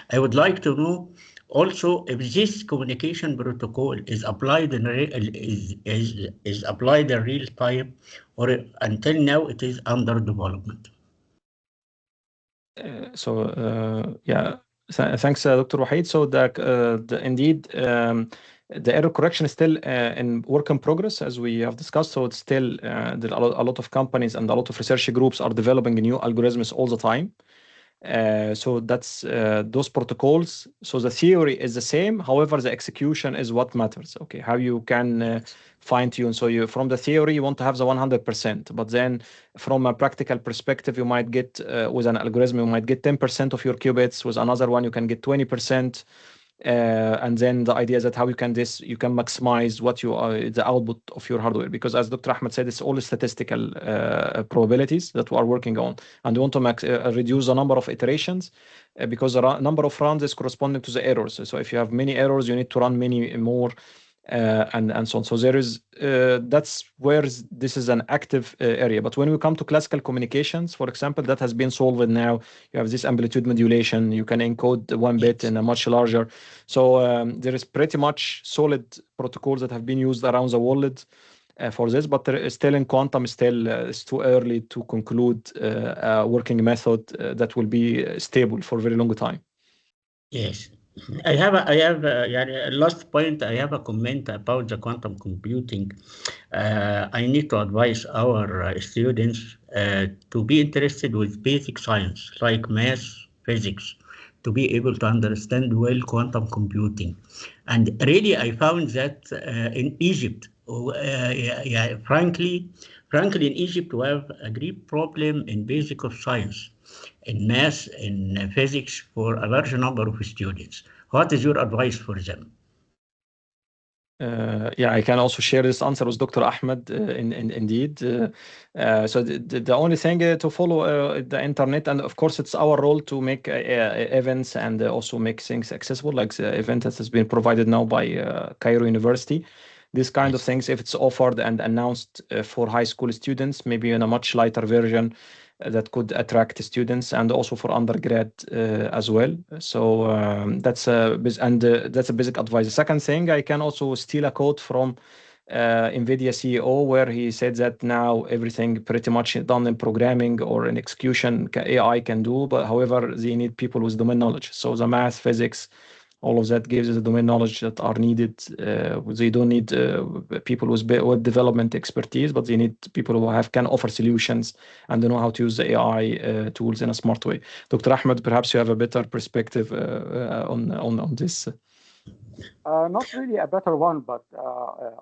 I would like to know also if this communication protocol is applied in is applied in real time, or until now it is under development. Yeah, thanks, Dr. Wahid. So indeed, the error correction is still in work in progress, as we have discussed. So it's still a lot of companies and a lot of research groups are developing new algorithms all the time. So that's those protocols. So the theory is the same. However, the execution is what matters. Okay, how you can fine tune. So you, from the theory, you want to have the 100%, but then from a practical perspective, you might get with an algorithm, you might get 10% of your qubits. With another one, you can get 20%. And then the idea is that how you can maximize what you are, the output of your hardware, because as Dr. Ahmed said, it's all statistical probabilities that we are working on, and we want to reduce the number of iterations because the number of runs is corresponding to the errors. So if you have many errors, you need to run many more. And so on. So there is that's where this is an active area. But when we come to classical communications, for example, that has been solved now. You have this amplitude modulation. You can encode one bit in a much larger. So there is pretty much solid protocols that have been used around the world for this. But there is still in quantum, it's too early to conclude a working method that will be stable for a very long time. Yes. I have a last point. I have a comment about the quantum computing. I need to advise our students to be interested with basic science like math, physics, to be able to understand well quantum computing. And really, I found that in Egypt, frankly, in Egypt, we have a great problem in basic of science. in math, in physics for a large number of students. What is your advice for them? Yeah, I can also share this answer with Dr. Ahmed. Indeed, so the only thing to follow the internet, and of course, it's our role to make events and also make things accessible, like the event that has been provided now by Cairo University. These kind of Yes. things, if it's offered and announced for high school students, maybe in a much lighter version that could attract students, and also for undergrad as well. So that's that's a basic advice. The second thing, I can also steal a quote from NVIDIA CEO, where he said that now everything pretty much done in programming or in execution AI can do, but however, they need people with domain knowledge. So the math, physics, all of that gives the domain knowledge that are needed. They don't need people with web development expertise, but they need people who can offer solutions and they know how to use the AI tools in a smart way. Dr. Ahmed, perhaps you have a better perspective on this. Not really a better one, but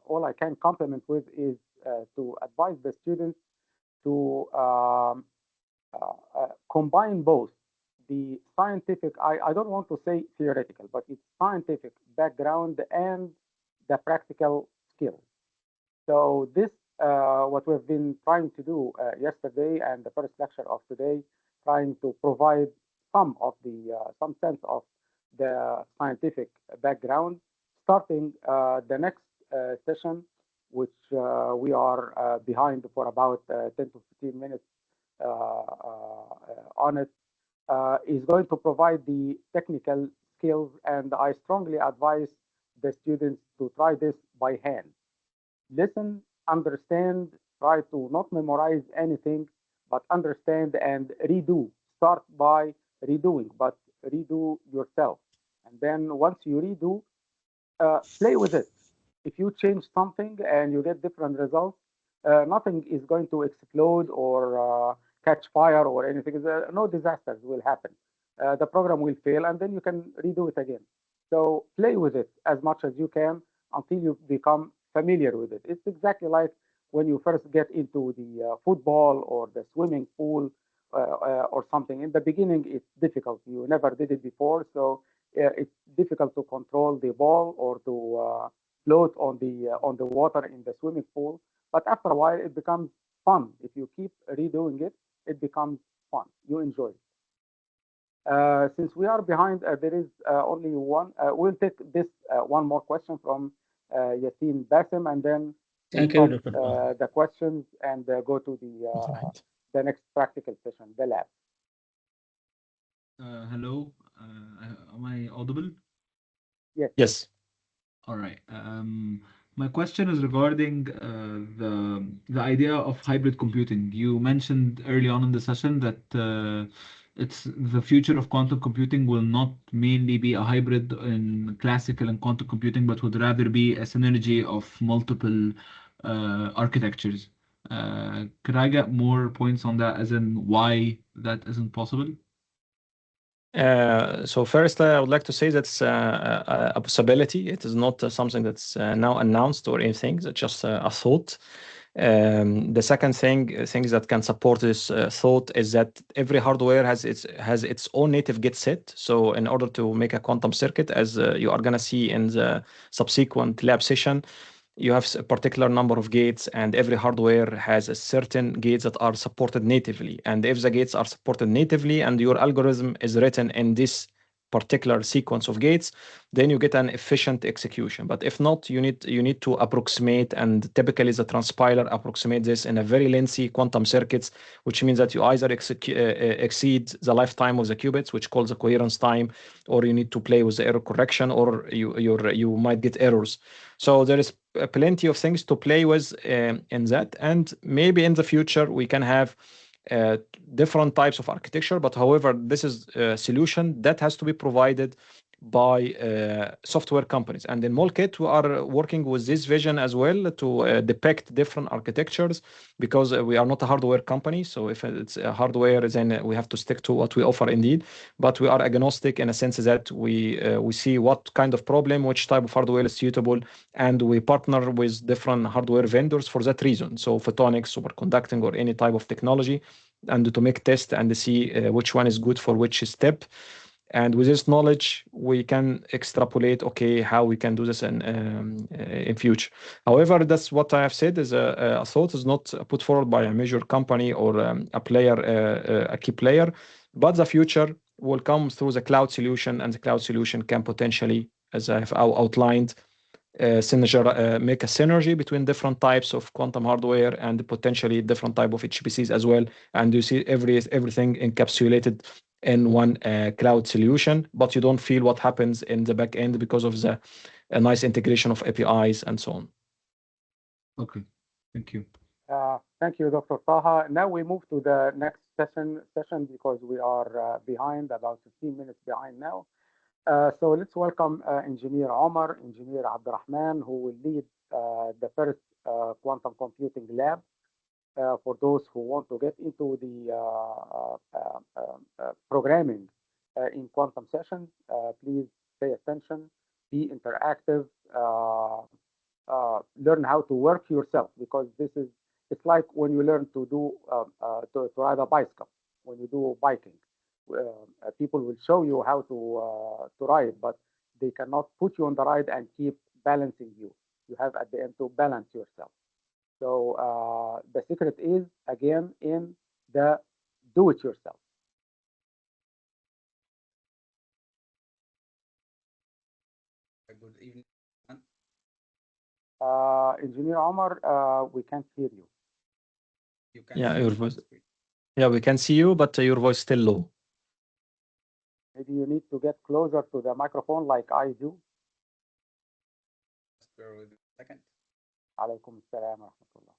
all I can complement with is to advise the students to combine both the scientific, I don't want to say theoretical, but it's scientific background and the practical skills. So this, what we've been trying to do yesterday and the first lecture of today, trying to provide some sense of the scientific background. Starting the next session, which we are behind for about 10 to 15 minutes on it, is going to provide the technical skills, and I strongly advise the students to try this by hand. Listen, understand, try to not memorize anything, but understand and redo. Start by redoing, but redo yourself. And then once you redo, play with it. If you change something and you get different results, nothing is going to explode or catch fire or anything. No disasters will happen. The program will fail, and then you can redo it again. So play with it as much as you can until you become familiar with it. It's exactly like when you first get into the football or the swimming pool or something. In the beginning, it's difficult. You never did it before, so it's difficult to control the ball or to float on the water in the swimming pool. But after a while, it becomes fun. If you keep redoing it, it becomes fun. You enjoy it. Since we are behind, there is only one. We'll take this one more question from Yassine Bassem, and then we'll Thank you, stop Dr. Taha. the questions and go to Right. the next practical session, the lab. Hello, am I audible? Yes. Yes. All right. My question is regarding the idea of hybrid computing. You mentioned early on in the session that it's the future of quantum computing will not mainly be a hybrid in classical and quantum computing, but would rather be a synergy of multiple architectures. Could I get more points on that, as in why that isn't possible? So first, I would like to say that's a possibility. It is not something that's now announced or anything. It's just a thought. The second things that can support this thought is that every hardware has its own native gate set. So in order to make a quantum circuit, as you are gonna see in the subsequent lab session, you have a particular number of gates, and every hardware has a certain gates that are supported natively. And if the gates are supported natively and your algorithm is written in this particular sequence of gates, then you get an efficient execution. But if not, you need to approximate, and typically the transpiler approximate this in a very lengthy quantum circuits, which means that you either exceed the lifetime of the qubits, which calls the coherence time, or you need to play with the error correction, or you might get errors. So there is plenty of things to play with in that, and maybe in the future we can have different types of architecture. But however, this is a solution that has to be provided by software companies. And in MolKet, we are working with this vision as well to depict different architectures, because we are not a hardware company. So if it's a hardware, then we have to stick to what we offer indeed. But we are agnostic in a sense that we see what kind of problem, which type of hardware is suitable, and we partner with different hardware vendors for that reason. So photonics, superconducting, or any type of technology, and to make tests and see which one is good for which step. And with this knowledge, we can extrapolate, okay, how we can do this in future. However, that's what I have said is a thought is not put forward by a major company or a player, a key player, but the future will come through the cloud solution, and the cloud solution can potentially, as I have outlined, make a synergy between different types of quantum hardware and potentially different type of HPCs as well. And you see everything encapsulated in one cloud solution, but you don't feel what happens in the back end because of the nice integration of APIs and so on. Okay, thank you. Thank you, Dr. Taha. Now we move to the next session because we are behind, about 15 minutes behind now. So let's welcome Engineer Omar, Engineer Abdurrahman, who will lead the first quantum computing lab. For those who want to get into the programming in quantum sessions, please pay attention, be interactive, learn how to work yourself, because it's like when you learn to do to ride a bicycle. When you do biking, people will show you how to ride, but they cannot put you on the ride and keep balancing you. You have at the end to balance yourself. So the secret is, again, in the do-it-yourself. Good evening. Engineer Omar, we can't hear you. You can Yeah, see your me on voice. the screen. Yeah, we can see you, but your voice still low. Maybe you need to get closer to the microphone like I do. Just bear with me a second. عليكم السلام ورحمة الله.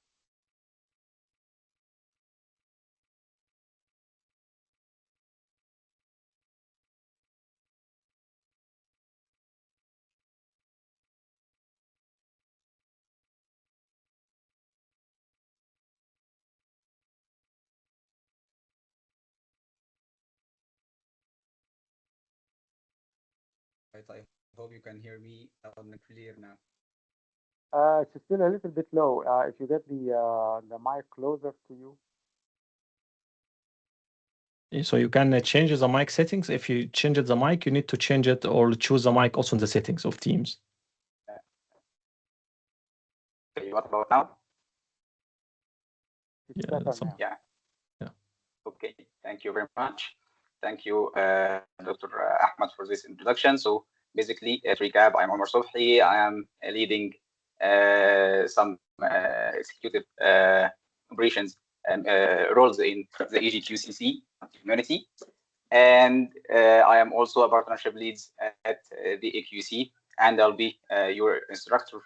Right, I hope you can hear me loud and clear now. It's still a little bit low. If you get the mic closer to you. So you can change the mic settings. If you change the mic, you need to change it or choose the mic also in the settings of Teams. Okay, what about now? It's Yeah, better now. Yeah. Yeah. Okay, thank you very much. Thank you, Dr. Ahmed, for this introduction. So basically, to recap, I'm Omar Sobhy. I am leading some executive operations and roles in the EGQCC community. And I am also a partnership lead at the AQC, and I'll be your instructor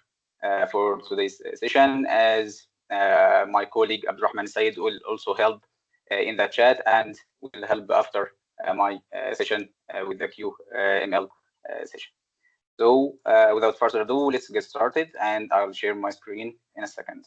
for today's session, as my colleague Abdurrahman Said will also help in the chat and will help after my session with the QML session. So without further ado, let's get started, and I'll share my screen in a second.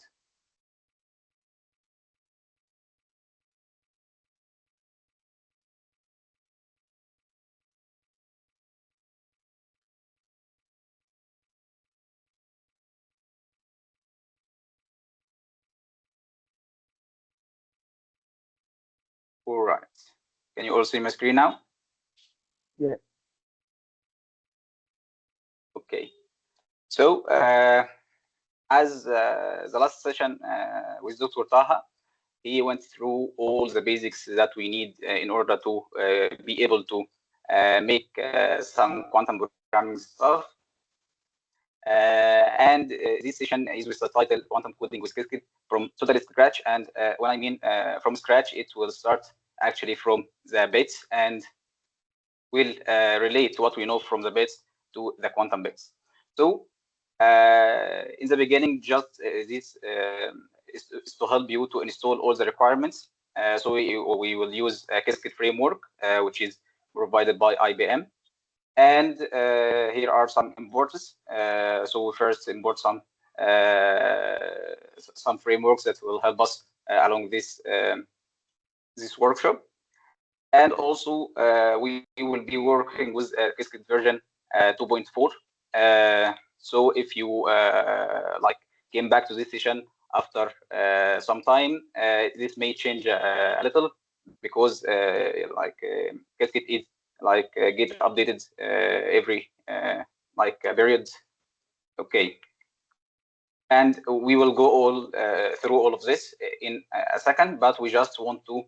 All right. Can you all see my screen now? Yes. Okay. So as the last session with Dr. Taha, he went through all the basics that we need in order to be able to make some quantum programming stuff. And this session is with the title Quantum Coding with Qiskit from total scratch. And when I mean from scratch, it will start actually from the bits and will relate what we know from the bits to the quantum bits. So in the beginning, just this is to help you to install all the requirements. So we will use a Qiskit framework, which is provided by IBM. And here are some imports. So we first import some frameworks that will help us along this this workshop. And also we will be working with Qiskit version 2.4. So if you like came back to this session after some time, this may change a little because Cascade is get updated every period. Okay, and we will go all through all of this in a second, but we just want to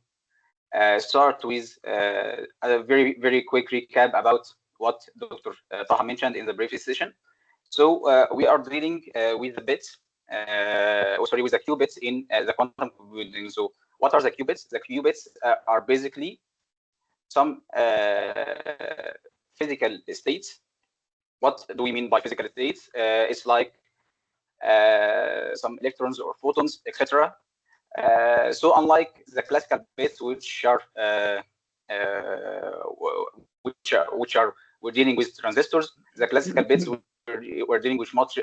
start with a very quick recap about what Dr. Taha mentioned in the previous session. So we are dealing with the bits, with the qubits in the quantum computing. So what are the qubits? The qubits are basically some physical states. What do we mean by physical states? It's like some electrons or photons, etc. So unlike the classical bits, which are we're dealing with transistors, the classical bits we're dealing with much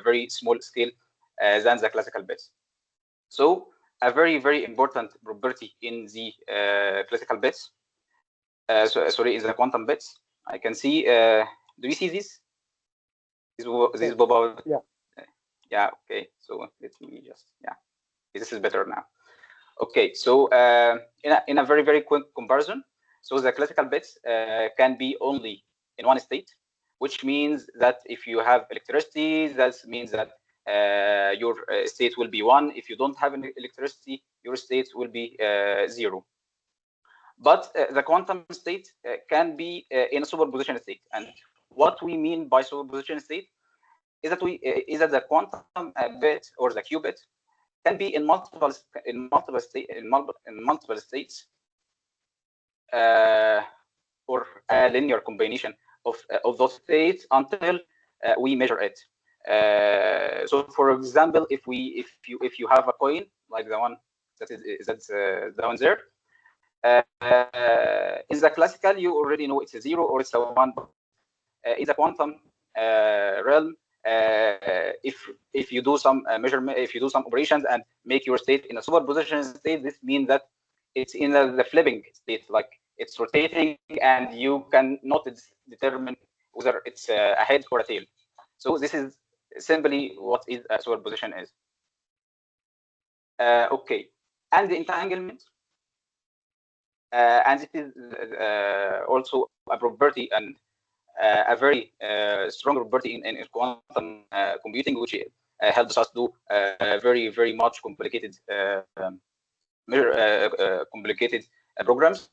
very small scale than the classical bits. So a very important property in the classical bits, sorry, in the quantum bits, I can see. Do you see this? This bob out? Yeah. Yeah. Okay. So let me just this is better now. Okay. So in a very quick comparison, so the classical bits can be only in one state, which means that if you have electricity, that means that your state will be 1. If you don't have any electricity, your state will be 0. But the quantum state can be in a superposition state. And what we mean by superposition state is that the quantum bit or the qubit can be in multiple states, or a linear combination of those states until we measure it. So, for example, if you have a coin like the one that's down there, in the classical, you already know it's a 0 or it's a 1. In the quantum realm, if you do some measurement, if you do some operations and make your state in a superposition state, this means that it's in the flipping state, like it's rotating, and you cannot determine whether it's a head or a tail. So this is simply what is a superposition is. Okay, and the entanglement, and it is also a property and a very strong property in quantum computing, which helps us do very much complicated complicated programs.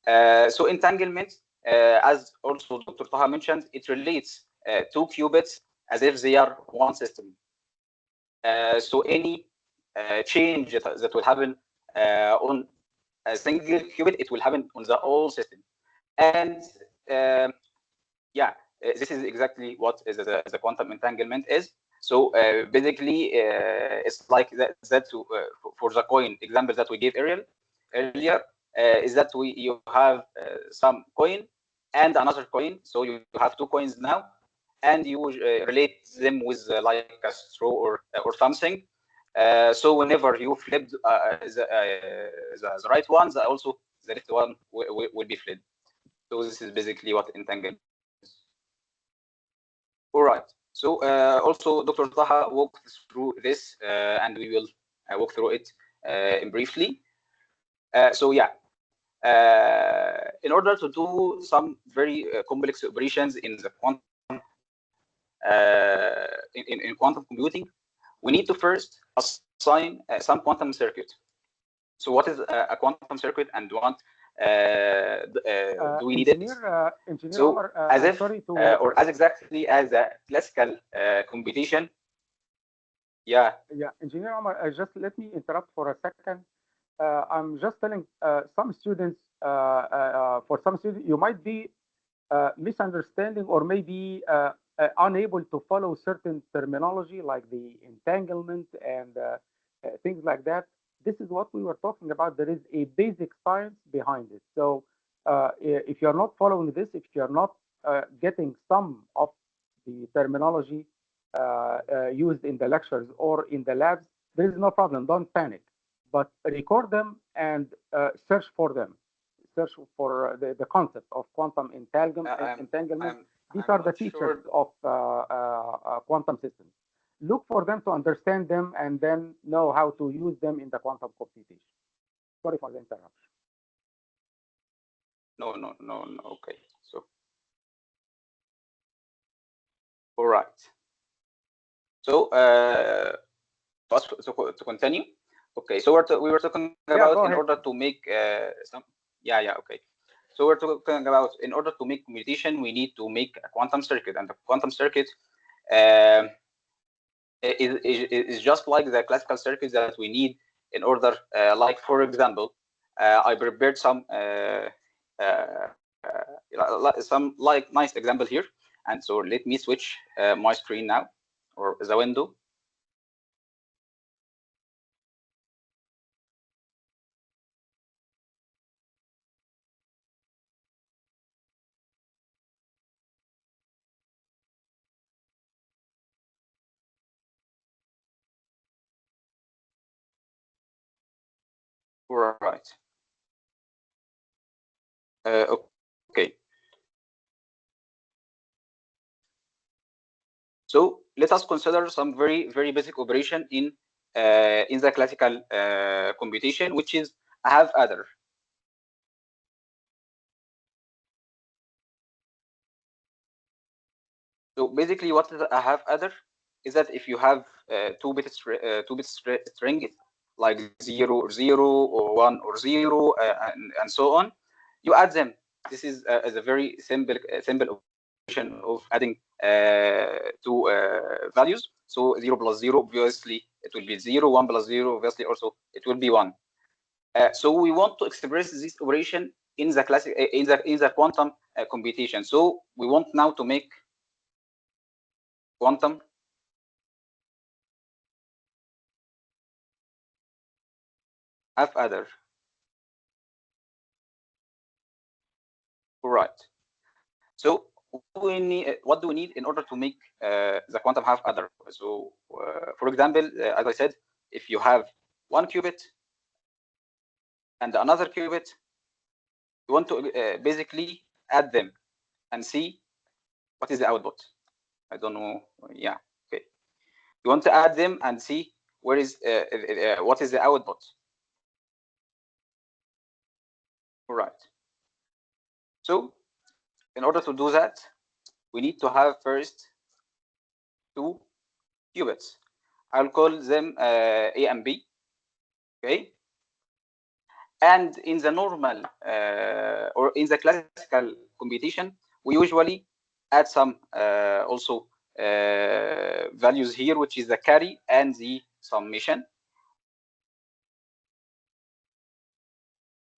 So entanglement, as also Dr. Taha mentioned, it relates two qubits as if they are one system. So any change that will happen on a single qubit, it will happen on the whole system. And this is exactly what is the quantum entanglement is. So basically, it's like that for the coin example that we gave earlier, is that you have some coin and another coin. So you have two coins now, and you relate them with like a straw or something. So whenever you flip the right one, also the left one will be flipped. So this is basically what entanglement is. All right. So also Dr. Taha walked through this, and we will walk through it briefly. So yeah, in order to do some very complex operations in the quantum in quantum computing, we need to first assign some quantum circuit. So what is a quantum circuit, and what do we need it? Engineer So Omar, as if sorry to or as exactly as a classical computation. Yeah, Engineer Omar, just let me interrupt for a second. I'm just telling some students, for some students, you might be misunderstanding or maybe unable to follow certain terminology like the entanglement and things like that. This is what we were talking about. There is a basic science behind it. So if you're not following this, if you're not getting some of the terminology used in the lectures or in the labs, there is no problem. Don't panic, but record them and search for them. Search for the concept of quantum entanglement. These are the features of quantum systems. look for them to understand them and then know how to use them in the quantum computation. Sorry for the interruption. No. Okay. So, all right. So, to continue. Okay. So we were talking about in order to make some. Yeah. Okay. So we're talking about in order to make computation, we need to make a quantum circuit, and the quantum circuit is just like the classical circuits that we need in order, like for example, I prepared some nice example here, and so let me switch my screen now, or the window. Right. Okay. So let us consider some very basic operation in the classical computation, which is I have adder. So basically, what I have adder is that if you have two-bit string like 0 or 0 or 1 or 0 and so on, you add them. This is a very simple operation of adding two values. So 0 plus 0, obviously it will be 0. 1 plus 0, obviously also it will be 1. So we want to express this operation in the classic in the quantum computation. So we want now to make quantum half adder. Right. So what do we need in order to make the quantum half adder? So for example, as I said, if you have one qubit and another qubit, you want to basically add them and see what is the output. I don't know. Yeah. Okay. You want to add them and see where is what is the output. All right. So in order to do that, we need to have first two qubits. I'll call them A and B. Okay. And in the normal or in the classical computation, we usually add some also values here, which is the carry and the summation.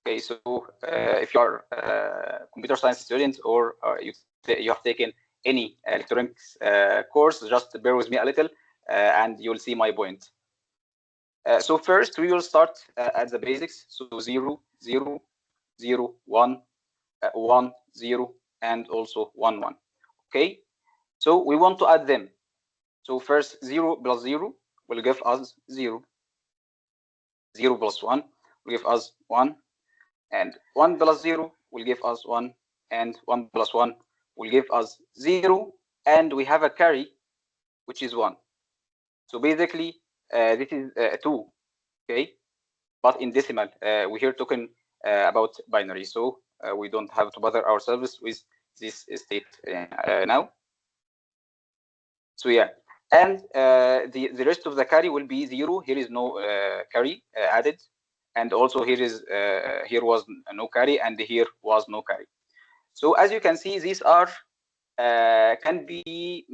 Okay, so if you are a computer science student or you have taken any electronics course, just bear with me a little and you'll see my point. So first we will start at the basics. So 0, 0, 0, 1, 1, 0, and also 1, 1. Okay, so we want to add them. So first 0 plus 0 will give us 0. 0 plus 1 will give us 1. And 1 plus 0 will give us 1. And 1 plus 1 will give us 0. And we have a carry, which is 1. So basically, this is 2. Okay, but in decimal, we're here talking about binary. So we don't have to bother ourselves with this state now. So yeah, and the rest of the carry will be 0. Here is no carry added, and also here was no carry, and here was no carry. So as you can see, these are can be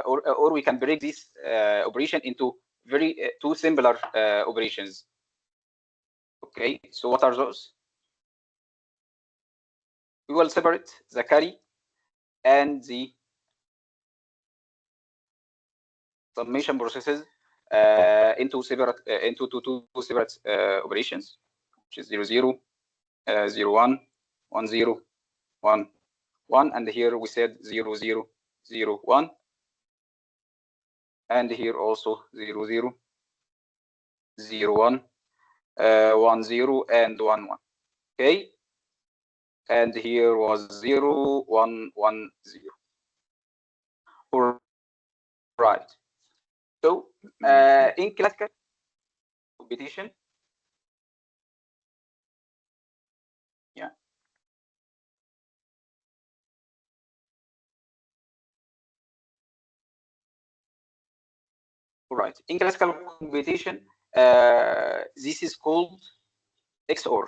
or we can break this operation into very two similar operations. Okay, so what are those? We will separate the carry and the summation processes into two separate operations, which is 0, 0, 0, 1, 1, 0, 1, 1, and here we said 0, 0, 0, 1, and here also 0, 0, 0, 1, 1, 0, and 1, 1. Okay, and here was 0, 1, 1, 0. All right. So in classical computation, yeah. All right. In classical computation, this is called XOR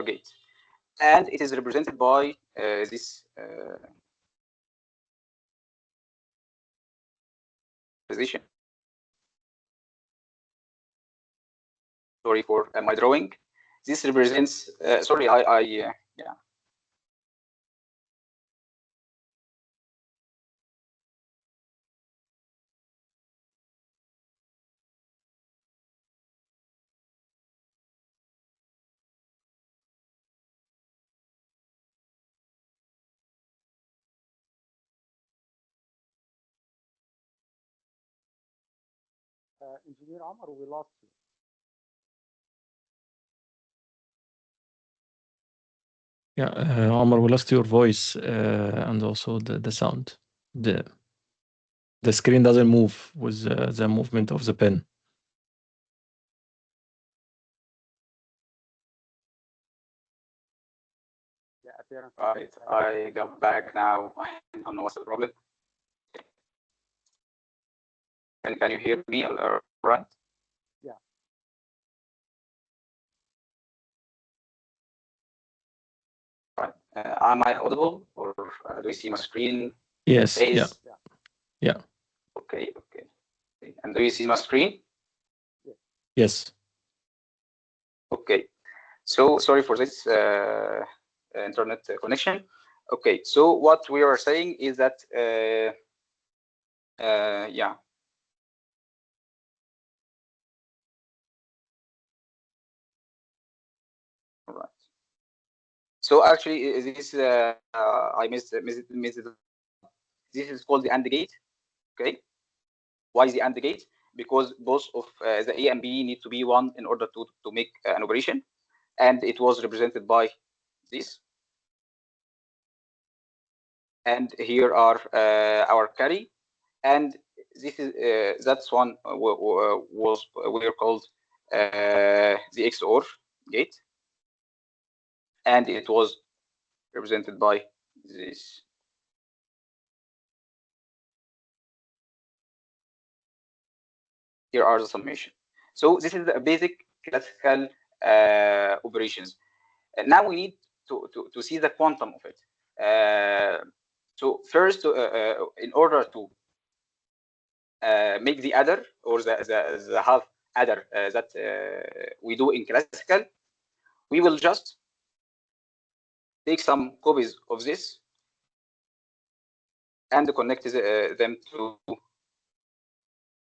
gate, and it is represented by this position. Sorry for my drawing. This represents. Sorry, yeah. Engineer Omar, we lost you. Yeah, Omar, we lost your voice and also the sound. The screen doesn't move with the movement of the pen. Yeah, apparently. Right, I got back now. I don't know what's the problem. Can you hear me? Right? Yeah. Right. Am I audible, or do you see my screen? Yes. Yeah. Yeah. Okay. And do you see my screen? Yes. Okay. So sorry for this internet connection. Okay. So what we are saying is that yeah. All right. So actually, this I missed it. This is called the AND gate. Okay. Why is the AND gate? Because both of the A and B need to be 1 in order to make an operation, and it was represented by this. And here are our carry, and this is that's one was we are called the XOR gate, and it was represented by this. Here are the summation. So this is the basic classical operations. Now we need to see the quantum of it. So first, in order to make the adder, or the half adder that we do in classical, we will just take some copies of this and connect them to,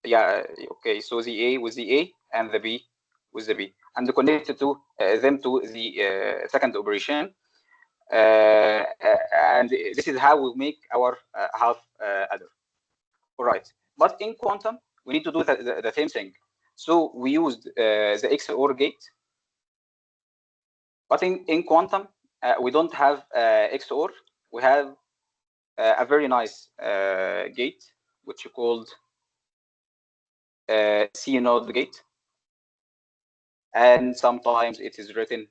yeah, okay, so the A with the A and the B with the B, and connect to them to the second operation. And this is how we make our half adder. All right, but in quantum, we need to do the same thing. So we used the XOR gate, but in quantum, we don't have XOR. We have a very nice gate, which is called C node gate, and sometimes it is written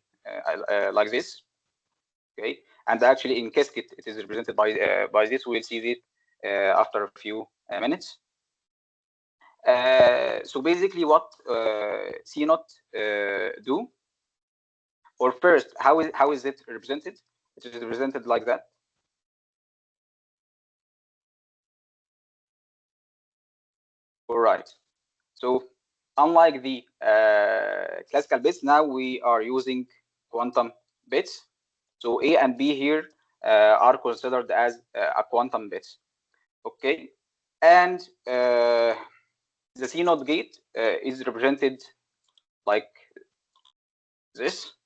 like this. Okay, and actually in Qiskit it is represented by this. We'll see it after a few minutes. So basically, what C node do, or first, how is it represented? It is represented like that. All right. So unlike the classical bits, now we are using quantum bits. So A and B here are considered as a quantum bits. Okay, and the C node gate is represented like this.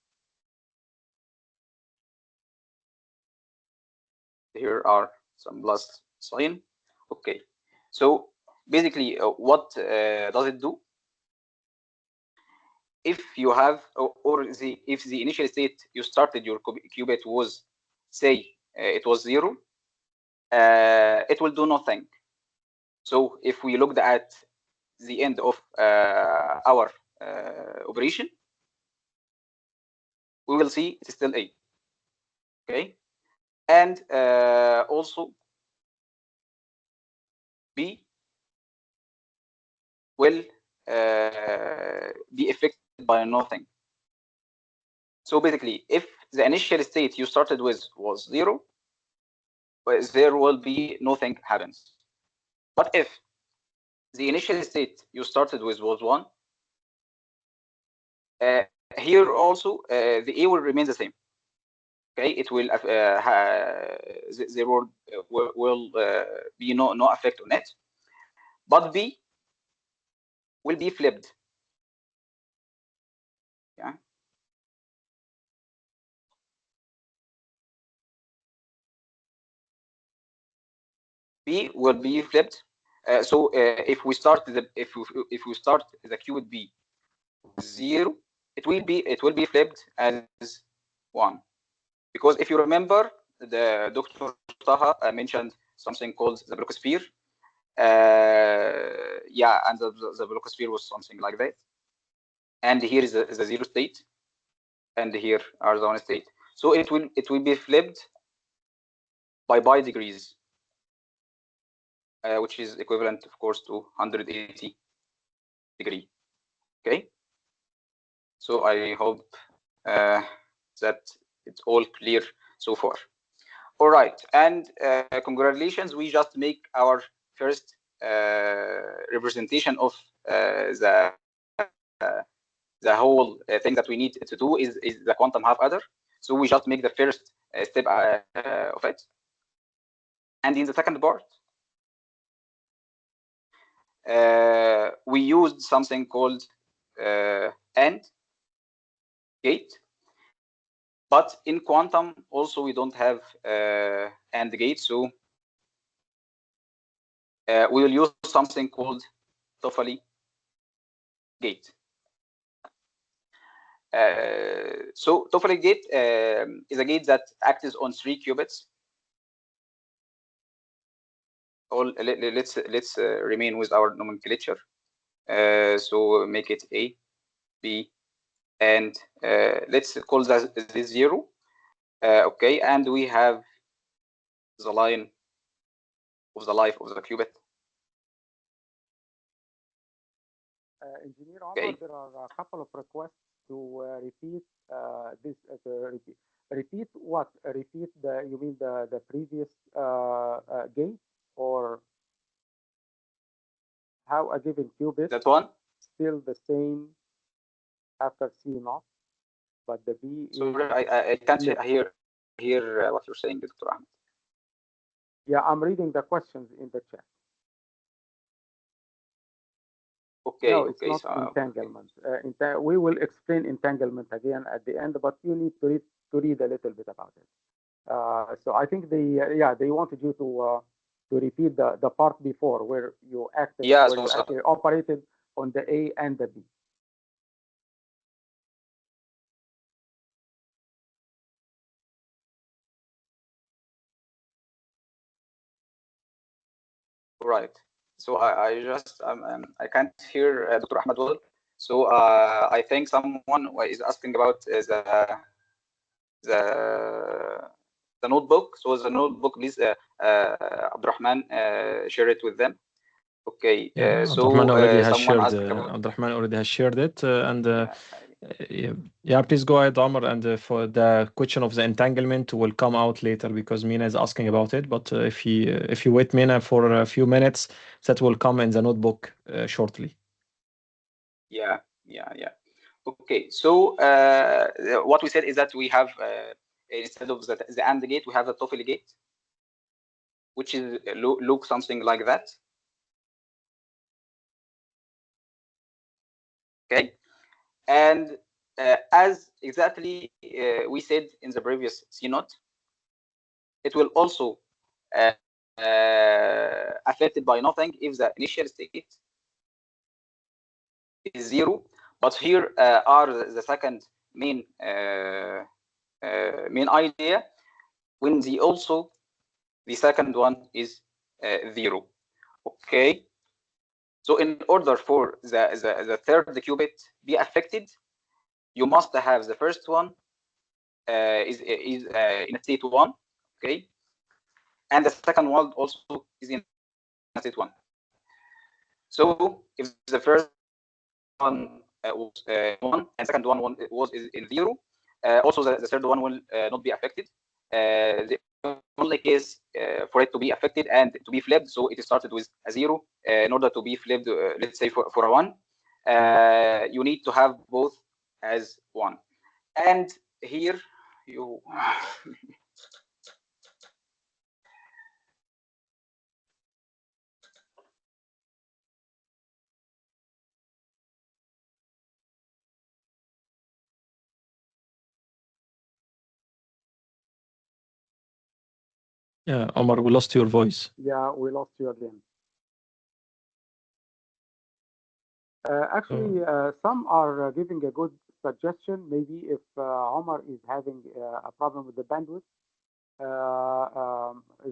Here are some plus sign. Okay, so basically, what does it do? If you have, if the initial state you started your qubit was, say, it was 0, it will do nothing. So if we looked at the end of our operation, we will see it's still A. Okay, and also B will be affected by nothing. So basically, if the initial state you started with was 0, there will be nothing happens. But if the initial state you started with was 1, here also the A will remain the same. Okay, it will there will be no effect on it, but B will be flipped. Yeah. B will be flipped. So if we start the qubit B with 0, it will be flipped as 1, because if you remember, the Dr. Taha mentioned something called the blocosphere. Yeah, and the blocosphere was something like that. And here is the 0 state, and here are the 1 state. So it will be flipped by pi degrees, which is equivalent, of course, to 180 degree. Okay. So I hope that it's all clear so far. All right, and congratulations, we just make our first representation of the whole thing that we need to do is the quantum half adder. So we just make the first step of it. And in the second part, we used something called AND gate. But in quantum, also, we don't have AND gate. So we will use something called Toffoli gate. So Toffoli gate is a gate that acts on 3 qubits. Let's remain with our nomenclature. So make it A, B, and let's call that this 0. Okay, and we have the line of the life of the qubit. Engineer Omar, there are a couple of requests to repeat this. Repeat what? Repeat you mean the previous gate, or how a given qubit that one still the same after C0, but the B so is. I can't hear what you're saying, Dr. Ahmed. Yeah, I'm reading the questions in the chat. Okay. No, it's okay, not so, entanglement. We will explain entanglement again at the end, but you need to read a little bit about it. So I think they wanted you to repeat the part before where you acted, yeah, where you actually operated on the A and the B. right. So I can't hear Dr. Ahmed well. So I think someone is asking about the notebook. So the notebook, please, Abdurrahman, share it with them. Okay. Yeah, So Abdurrahman already has someone shared. asked about. Abdurrahman already has shared it, and yeah, please go ahead, Omar. And for the question of the entanglement will come out later because Mina is asking about it. But if you wait, Mina, for a few minutes, that will come in the notebook shortly. Yeah. Okay. So what we said is that we have instead of the AND gate, we have the Toffoli gate, which is look something like that. Okay, and as exactly we said in the previous C0, it will also affected by nothing if the initial state is 0. But here are the second main idea when the second one is 0. Okay. So in order for the third qubit be affected, you must have the first one is in a state 1, okay, and the second one also is in state 1. So if the first one was 1 and second one was in 0, also the third one will not be affected. The only case for it to be affected and to be flipped, so it started with a 0. In order to be flipped, let's say for a 1, you need to have both as 1. And here you Yeah, Omar, we lost your voice. Yeah, we lost you again. Actually, some are giving a good suggestion. Maybe if Omar is having a problem with the bandwidth,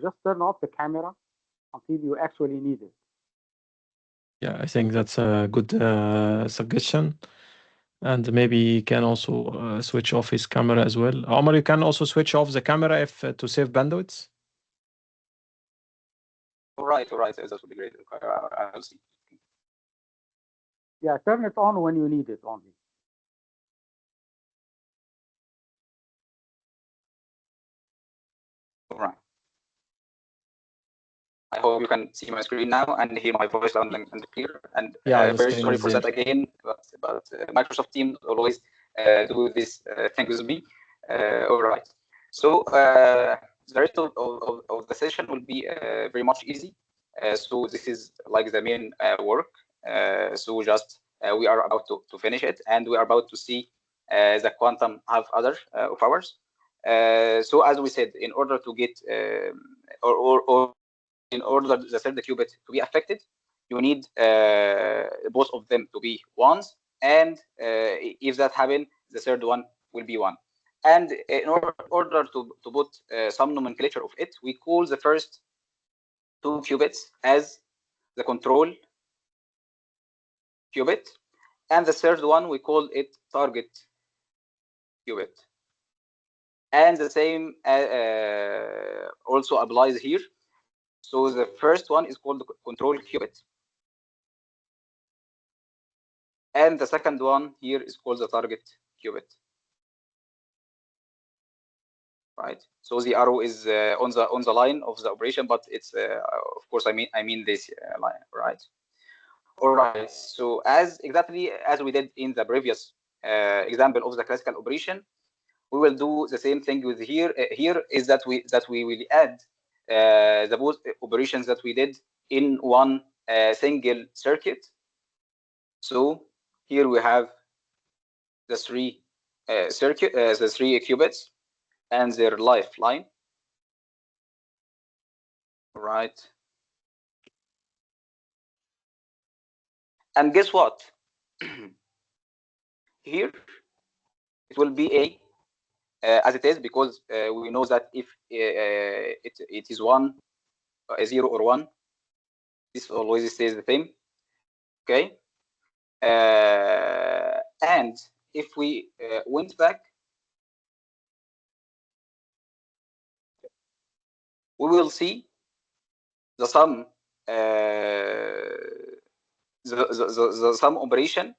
just turn off the camera until you actually need it. Yeah, I think that's a good suggestion. And maybe he can also switch off his camera as well. Omar, you can also switch off the camera if to save bandwidth. all right, that would be great. I'll see. Yeah, turn it on when you need it only. All right. I hope you can see my screen now and hear my voice loud and clear. And Yeah, the very screen sorry is for that there. again, but Microsoft Teams always do this thing with me. All right. So the rest of the session will be very much easy. So this is like the main work. So just we are about to finish it, and we are about to see the quantum half other of ours. So as we said, in order to get or in order the third qubit to be affected, you need both of them to be ones, and if that happens, the third one will be 1. And in order to put some nomenclature of it, we call the first 2 qubits as the control qubit, and the third one we call it target qubit. And the same also applies here. So the first one is called the control qubit, and the second one here is called the target qubit. Right. So the arrow is on the line of the operation, but it's of course I mean this line, right? All right. So as exactly as we did in the previous example of the classical operation, we will do the same thing with here. Here is that we will add the both operations that we did in one single circuit. So here we have the three the three qubits and their lifeline. Right. And guess what? Here it will be a as it is, because we know that if it is 1, a 0 or 1, this always stays the same. Okay. And if we went back, we will see the sum the sum operation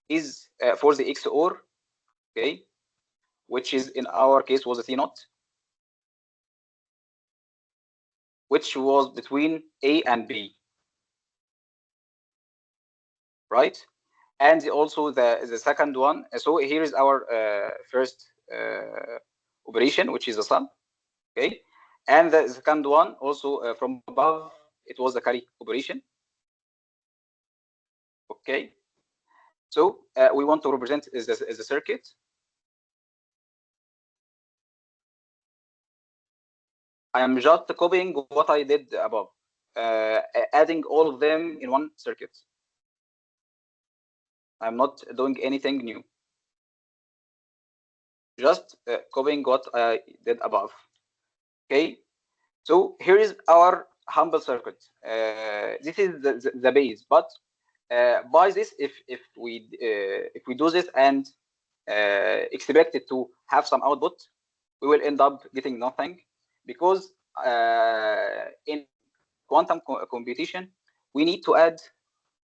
is for the XOR, okay, which is in our case was a T naught, which was between A and B, right? And also the second one. So here is our first operation, which is a sum, okay, and the second one also from above, it was the carry operation. Okay, so we want to represent is the circuit. I am just copying what I did above, adding all of them in one circuit. I'm not doing anything new. Just copying what I did above. Okay, so here is our humble circuit. This is the base, but by this, if we do this and expect it to have some output, we will end up getting nothing, because in quantum computation we need to add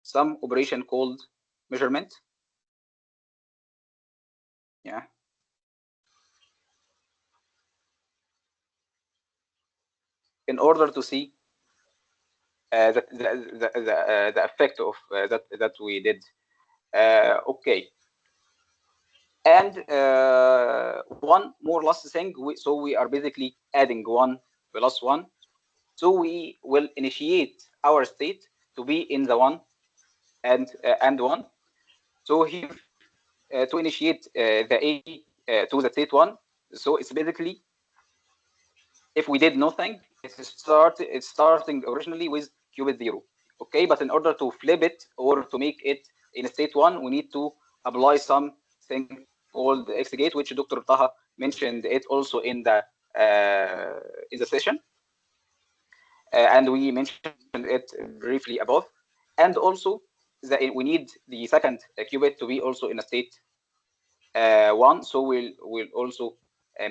some operation called measurement. Yeah. In order to see the effect of that we did. Okay. And one more last thing. So we are basically adding 1 plus 1. So we will initiate our state to be in the 1 and 1. So here to initiate the A to the state 1. So it's basically, if we did nothing, it's starting originally with qubit 0. Okay, but in order to flip it or to make it in state 1, we need to apply something called the X gate, which Dr. Taha mentioned it also in the session, and we mentioned it briefly above. And also we need the second qubit to be also in a state 1, so we'll also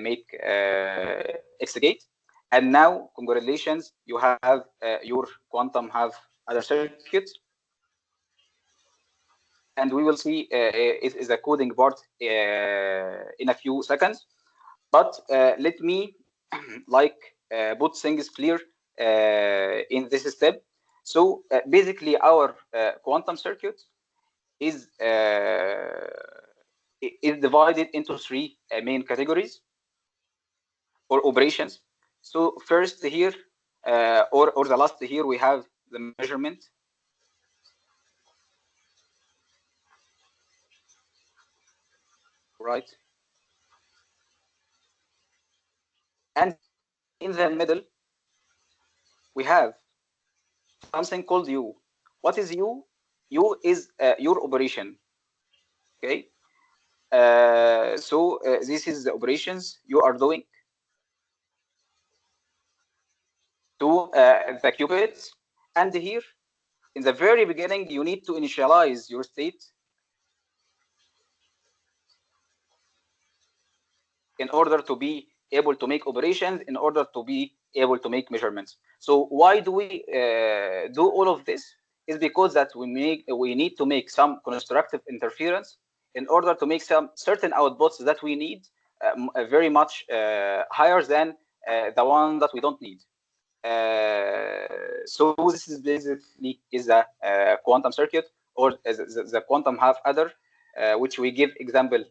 make X gate. And now, congratulations, you have your quantum have other circuits, and we will see it is a coding part in a few seconds. But let me put things clear in this step. So basically, our quantum circuit is divided into 3 main categories or operations. So first here, or the last here, we have the measurement. Right. And in the middle, we have something called U. What is U? U is your operation. Okay. So this is the operations you are doing to the qubits. And here, in the very beginning, you need to initialize your state in order to be able to make operations, in order to be able to make measurements. So why do we do all of this? Is because that we need to make some constructive interference in order to make some certain outputs that we need very much higher than the one that we don't need. So this is basically is a quantum circuit, or the quantum half adder, which we give example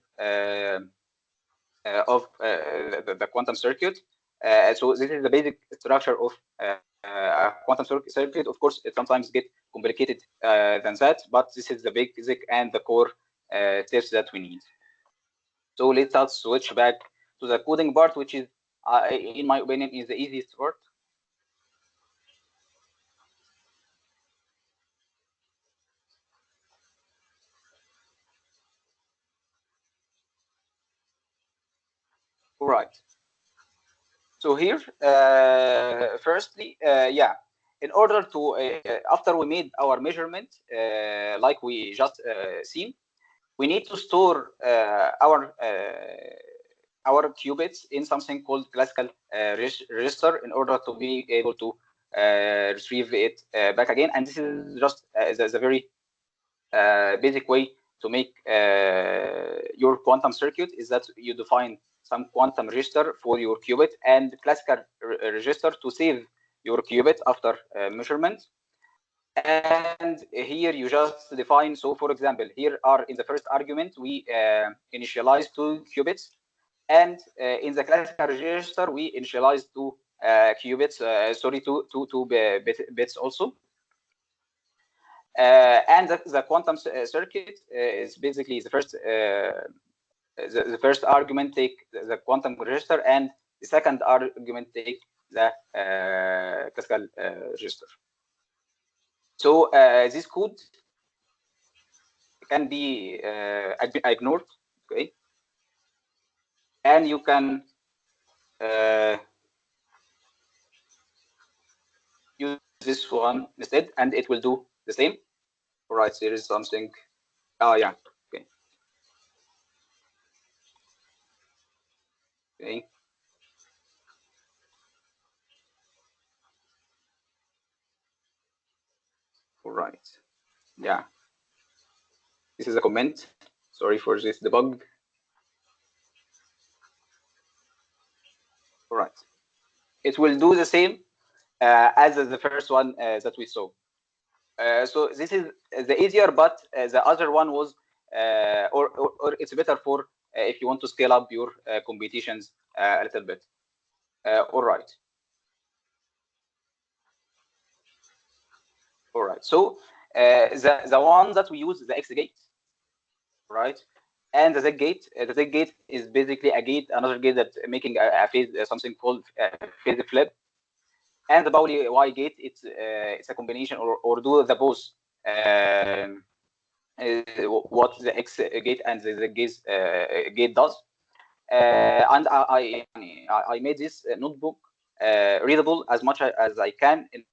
of the quantum circuit. So this is the basic structure of a quantum circuit. Of course, it sometimes gets complicated than that, but this is the basic and the core steps that we need. So let us switch back to the coding part, which is, in my opinion, is the easiest part. All right. So here, firstly, yeah, in order to, after we made our measurement, like we just seen, we need to store our qubits in something called classical register in order to be able to retrieve it back again. And this is just the very basic way to make your quantum circuit, is that you define some quantum register for your qubit and classical register to save your qubit after measurement. And here you just define, so for example, here are in the first argument, we initialize 2 qubits, and in the classical register, we initialize 2 qubits, sorry, two bits also. And the quantum circuit is basically the first the first argument take the quantum register, and the second argument take the classical register. So this code can be ignored, okay, and you can use this one instead, and it will do the same. All right, there is something. Oh yeah. Okay. Okay. All right. Yeah. This is a comment. Sorry for this debug. All right. It will do the same as the first one that we saw. So this is the easier, but the other one was, or it's better for if you want to scale up your competitions a little bit. All right. All right. So the one that we use is the X gate, right? And the Z gate is basically a gate, another gate that making a phase, something called phase flip. And the Pauli Y gate, it's a combination or do the both. What the X gate and the Z gate does. And I made this notebook readable as much as I can in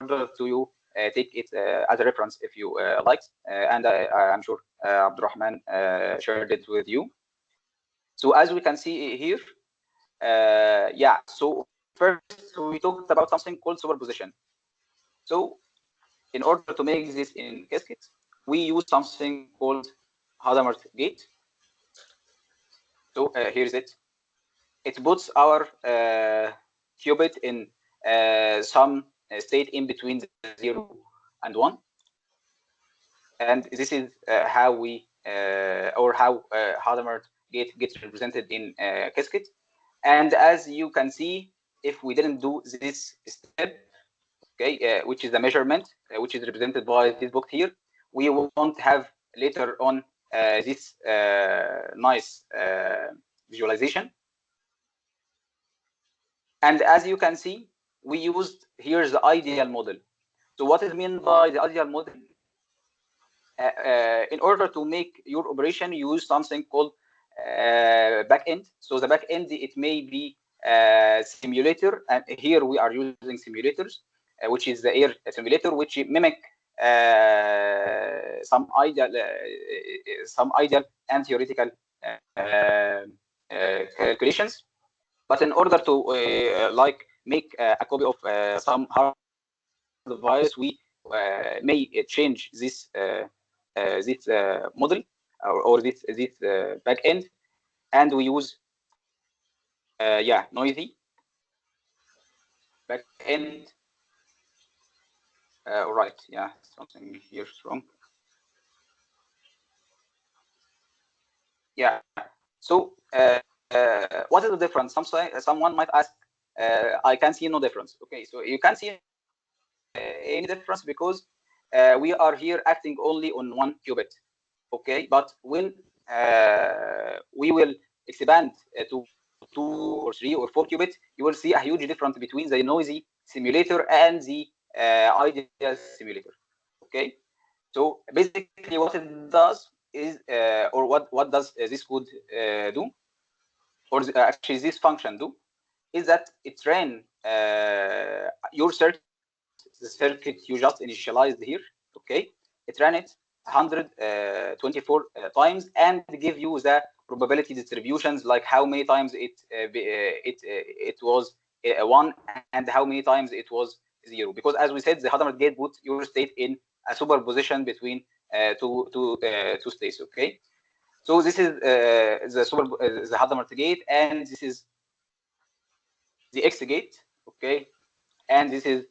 order to you take it as a reference if you like. And I'm sure Abdurrahman shared it with you. So as we can see here, yeah. So first we talked about something called superposition. So in order to make this in Qiskit, we use something called Hadamard gate. So here's it. It puts our qubit in some state in between 0 and 1. And this is how we, or how Hadamard gate gets represented in Qiskit. And as you can see, if we didn't do this step, okay, which is the measurement, which is represented by this box here, we won't have later on this nice visualization. And as you can see, we used here's the ideal model. So what is meant by the ideal model? In order to make your operation, you use something called backend. So the backend, it may be simulator, and here we are using simulators, which is the air simulator, which mimic some ideal and theoretical calculations. But in order to like make a copy of some hard device, we may change this model or this backend, and we use yeah, noisy backend. Right, yeah, something here is wrong. Yeah. So what is the difference? Someone might ask, I can see no difference. Okay, so you can see any difference because we are here acting only on one qubit. Okay, but when we will expand to 2 or 3 or 4 qubits, you will see a huge difference between the noisy simulator and the ideal simulator. Okay, so basically what it does is, or what does this code do, or actually this function do, is that it ran your circuit, the circuit you just initialized here. Okay, it ran it 124 times and give you the probability distributions, like how many times it was 1 and how many times it was 0. Because as we said, the Hadamard gate put your state in a superposition between two states. Okay, so this is the Hadamard gate, and this is the X gate. Okay, and this is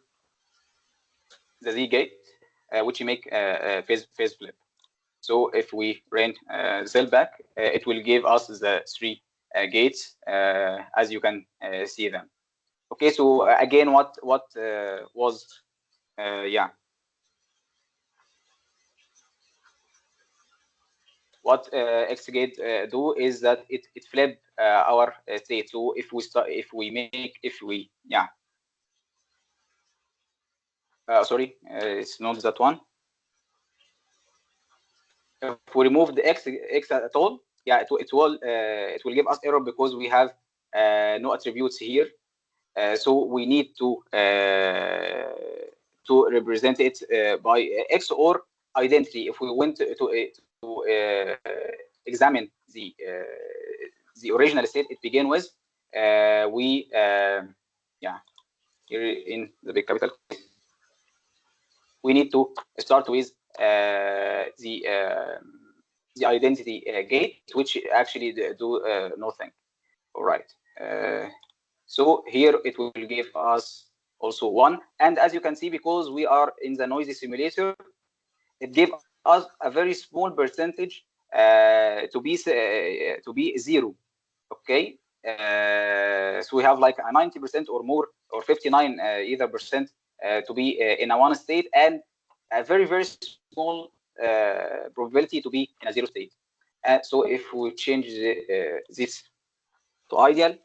the Z gate, which you make phase flip. So if we ran cell back, it will give us the 3 gates as you can see them. Okay, so again, what was yeah, what X gate do is that it flip our state. So if we yeah, sorry, it's not that one. If we remove the X at all, yeah, it will give us error because we have no attributes here. So we need to represent it by X or identity. If we want to examine the original state it began with, we yeah, here in the big capital, we need to start with the identity gate, which actually do nothing. All right. So here it will give us also 1, and as you can see, because we are in the noisy simulator, it gave us a very small percentage to be 0. Okay, so we have like a 90% or more, or 59 either percent to be in a 1 state, and a very small probability to be in a 0 state. So if we change this to ideal,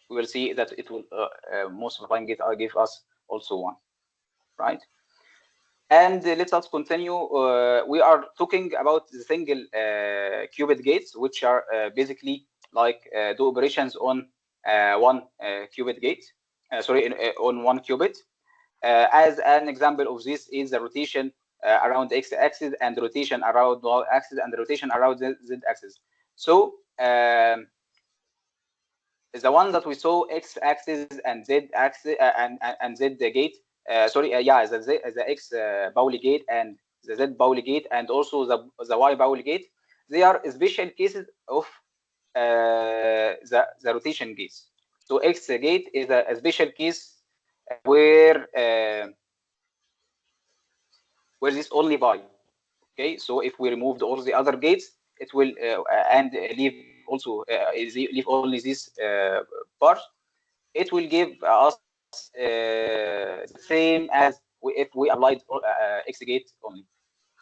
we will see that it will most of the time give us also 1, right? And let us continue. We are talking about the single qubit gates, which are basically like do operations on 1 qubit gate. Sorry, on 1 qubit. As an example of this is the rotation around the x-axis, and the rotation around the y-axis, and the rotation around the z-axis. So the one that we saw, x-axis and z-axis and z gate. Sorry, yeah, the X Pauli gate and the Z Pauli gate, and also the Y Pauli gate. They are special cases of the rotation gates. So X gate is a special case where this only by. Okay, so if we removed all the other gates, it will and leave also leave only this part, it will give us the same as if we applied X gate only,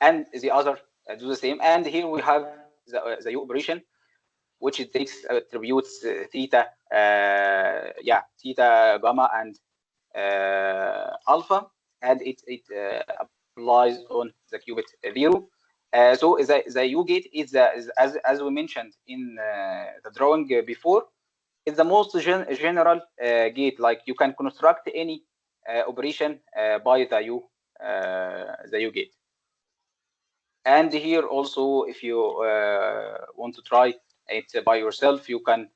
and the other do the same. And here we have the U operation, which it takes attributes theta, yeah, theta, gamma, and alpha, and it applies on the qubit 0. So the U gate is as we mentioned in the drawing before, is the most general gate. Like you can construct any operation by the U gate. And here also, if you want to try it by yourself, you can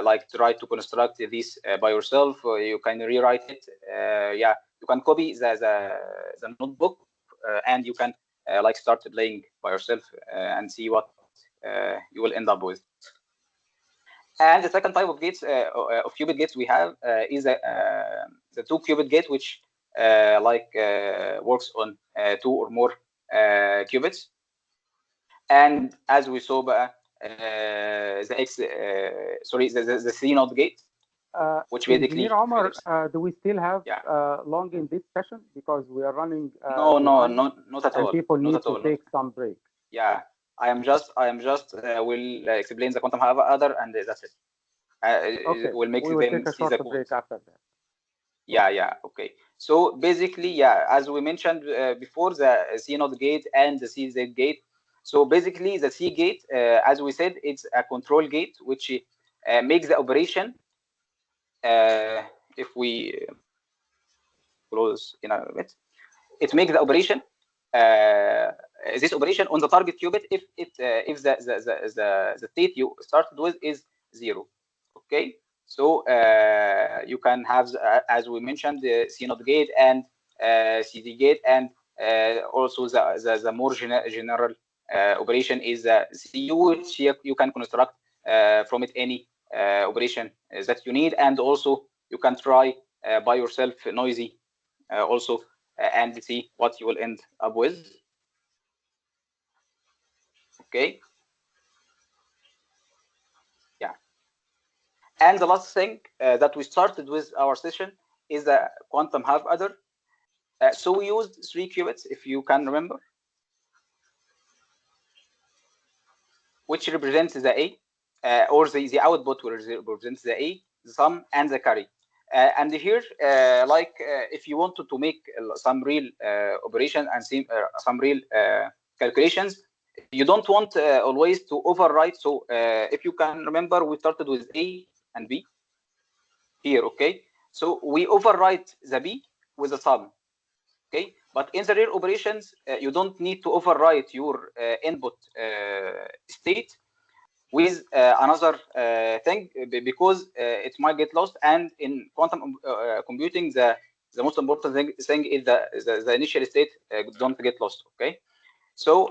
like try to construct this by yourself. You can rewrite it. Yeah, you can copy the notebook and you can like start playing by yourself and see what you will end up with. And the second type of gates, of qubit gates we have, is the 2 qubit gate, which like works on 2 or more qubits. And as we saw, the C node gate, which basically. Omar, do we still have long in this session, because we are running? No, not at all. People need to take some break. Yeah. I am just will explain the quantum other, and that's it. Okay. We'll make we will take a short break after that. Yeah. Okay. So basically, yeah, as we mentioned before, the C node gate and the CZ gate. So basically, the C gate, as we said, it's a control gate which makes the operation. If we close in a bit, it makes the operation. This operation on the target qubit if the state you started with is 0. Okay, so you can have, as we mentioned, the C node gate and CD gate, and also the more general operation is the CU, which you can construct from it any operation that you need, and also you can try by yourself noisy also and see what you will end up with. Okay. Yeah. And the last thing that we started with our session is the quantum half adder. So we used 3 qubits, if you can remember, which represents the A, or the output will represent the A, the sum, and the carry. And here, like if you wanted to make some real operation and some real calculations, you don't want always to overwrite. So if you can remember, we started with A and B, here, okay? So we overwrite the B with the sum, okay? But in the real operations, you don't need to overwrite your input state with another thing because it might get lost. And in quantum computing, the most important thing is the initial state don't get lost, okay? So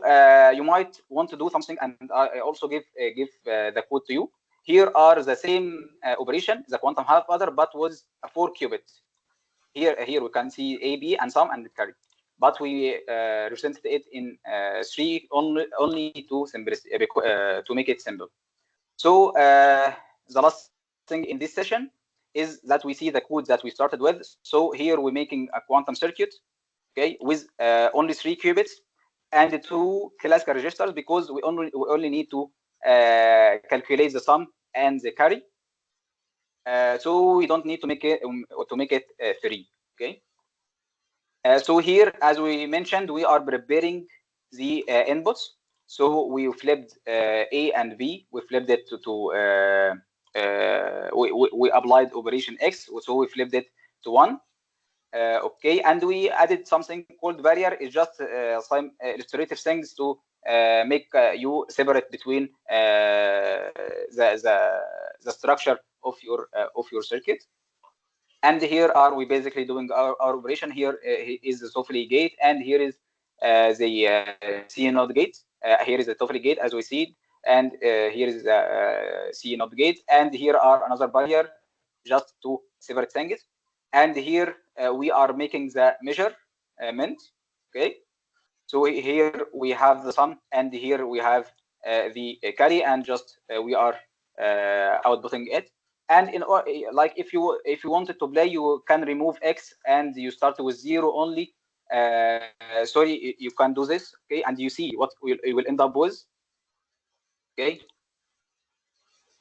you might want to do something, and I also give the code to you. Here are the same operation, the quantum half adder, but was a 4 qubits. Here we can see A, B, and sum and carry. But we represented it in 3 only to make it simple. So the last thing in this session is that we see the code that we started with. So here we're making a quantum circuit, okay, with only 3 qubits and 2 classical registers, because we only need to calculate the sum and the carry. So we don't need to make it 3. Okay. So here, as we mentioned, we are preparing the inputs. So we flipped A and B. We flipped it we applied operation X. So we flipped it to 1. Okay, and we added something called barrier. It's just some illustrative things to make you separate between the structure of your circuit. And here are we basically doing our operation. Here is the Sobhy gate, and here is the C node gate. Here is the Sobhy gate as we see, and here is the C node gate, and here are another barrier, just to separate things. And here we are making the measurement. Okay, so here we have the sum, and here we have the carry, and just we are outputting it. And in like if you wanted to play, you can remove X and you start with 0 only. Sorry, you can do this, okay, and you see what you will end up with. Okay,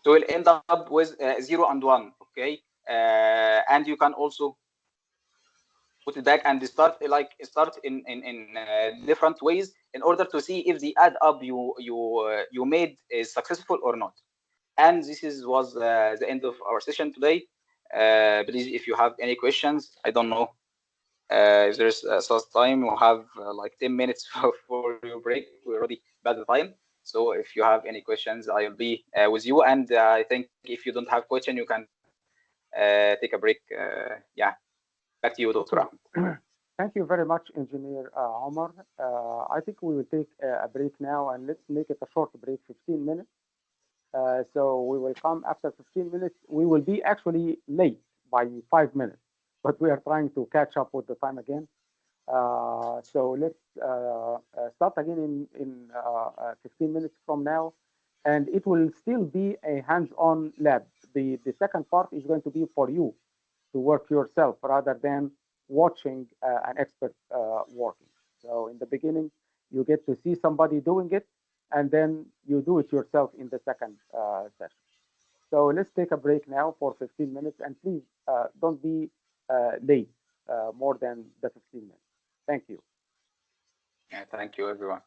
so we'll end up with 0 and 1. Okay, and you can also put it back and start in different ways in order to see if the add up you made is successful or not. And this was the end of our session today. Please, if you have any questions, I don't know if there's such time. We'll have like 10 minutes for your break. We're already by the time. So if you have any questions, I'll be with you. And I think if you don't have question, you can take a break. Yeah, back to you, Dr. Ahmed. Thank you very much, Engineer Omar. I think we will take a break now, and let's make it a short break, 15 minutes. So we will come after 15 minutes. We will be actually late by 5 minutes, but we are trying to catch up with the time again. So let's start again in 15 minutes from now, and it will still be a hands-on lab. The second part is going to be for you to work yourself rather than watching an expert working. So in the beginning, you get to see somebody doing it, and then you do it yourself in the second session. So let's take a break now for 15 minutes, and please don't be late more than the 15 minutes. Thank you. Yeah, thank you, everyone.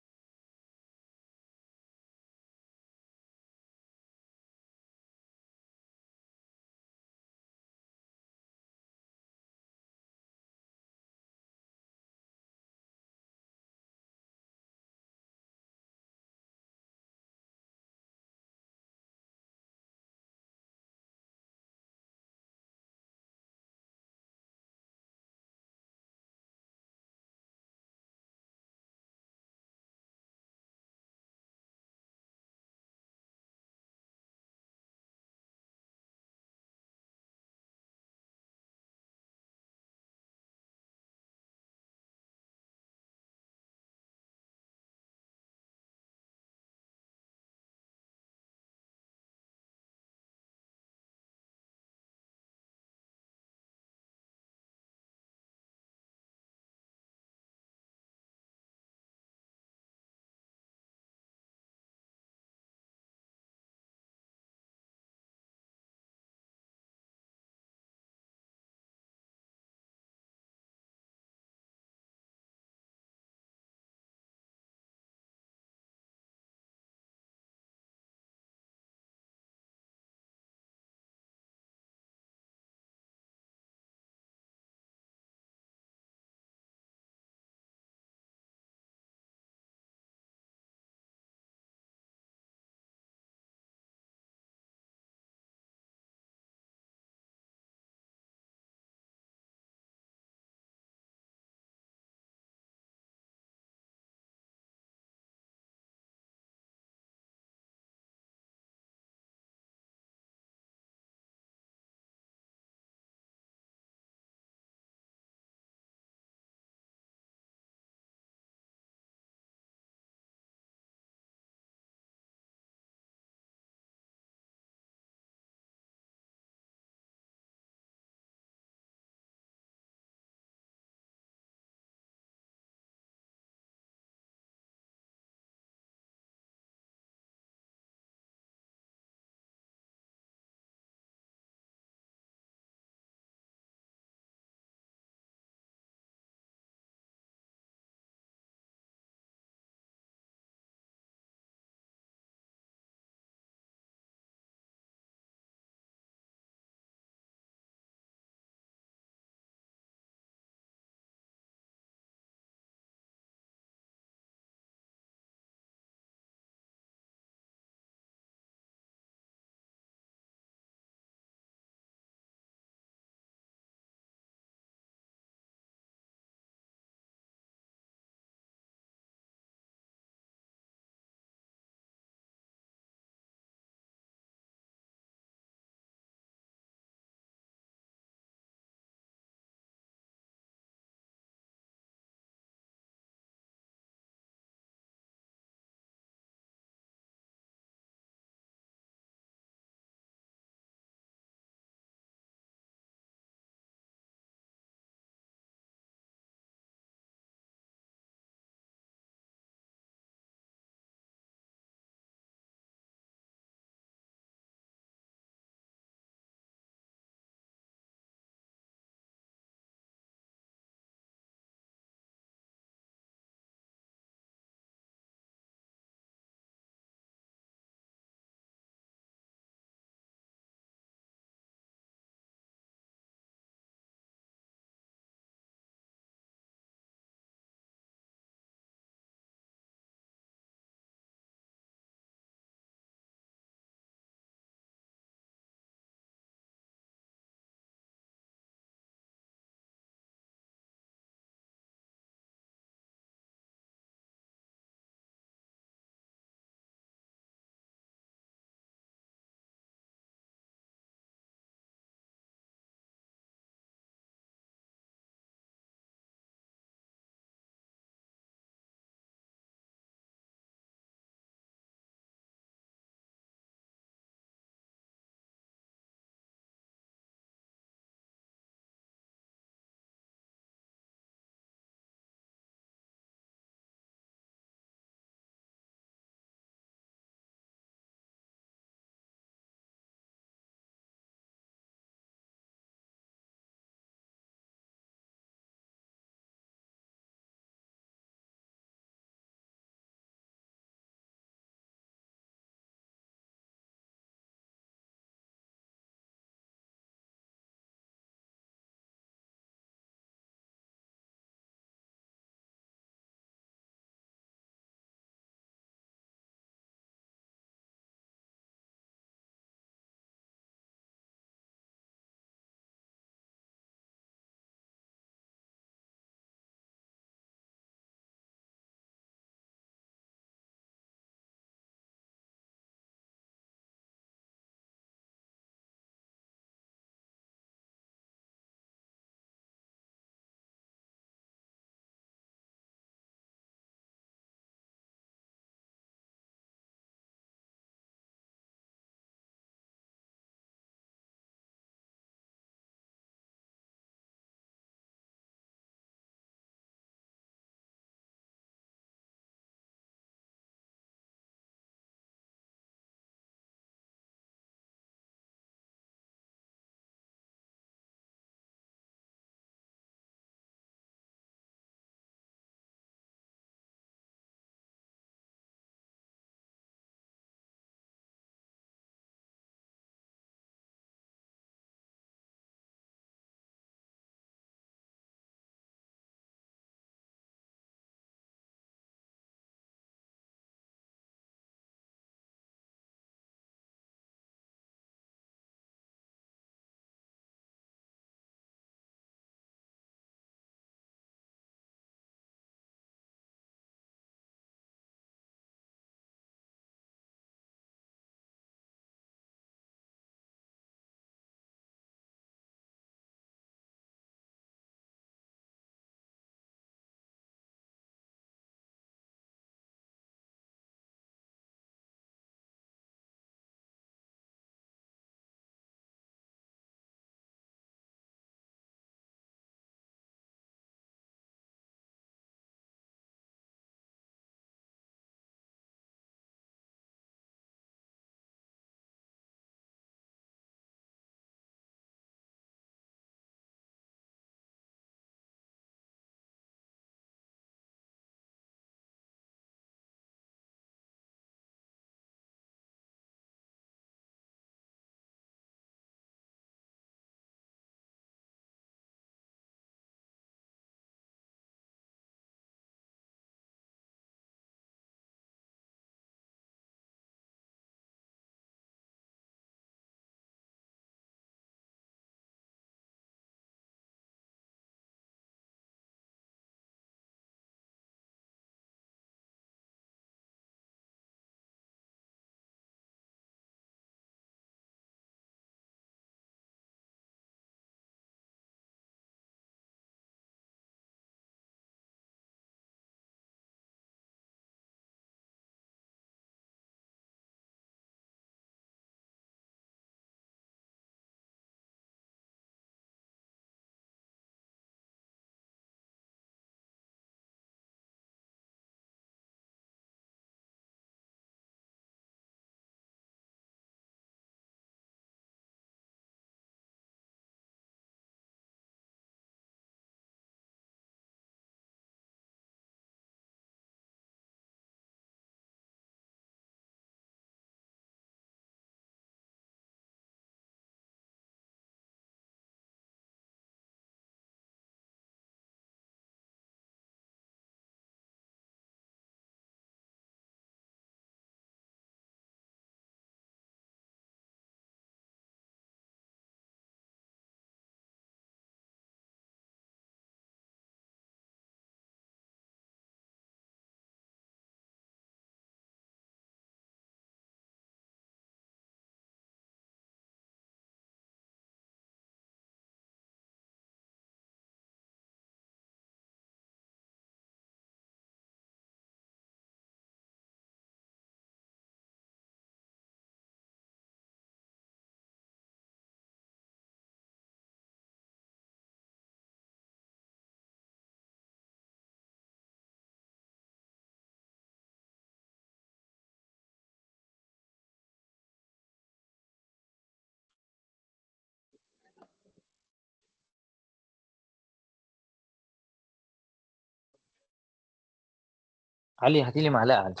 علي هاتي لي معلقه، علي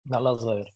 معلقه صغيره.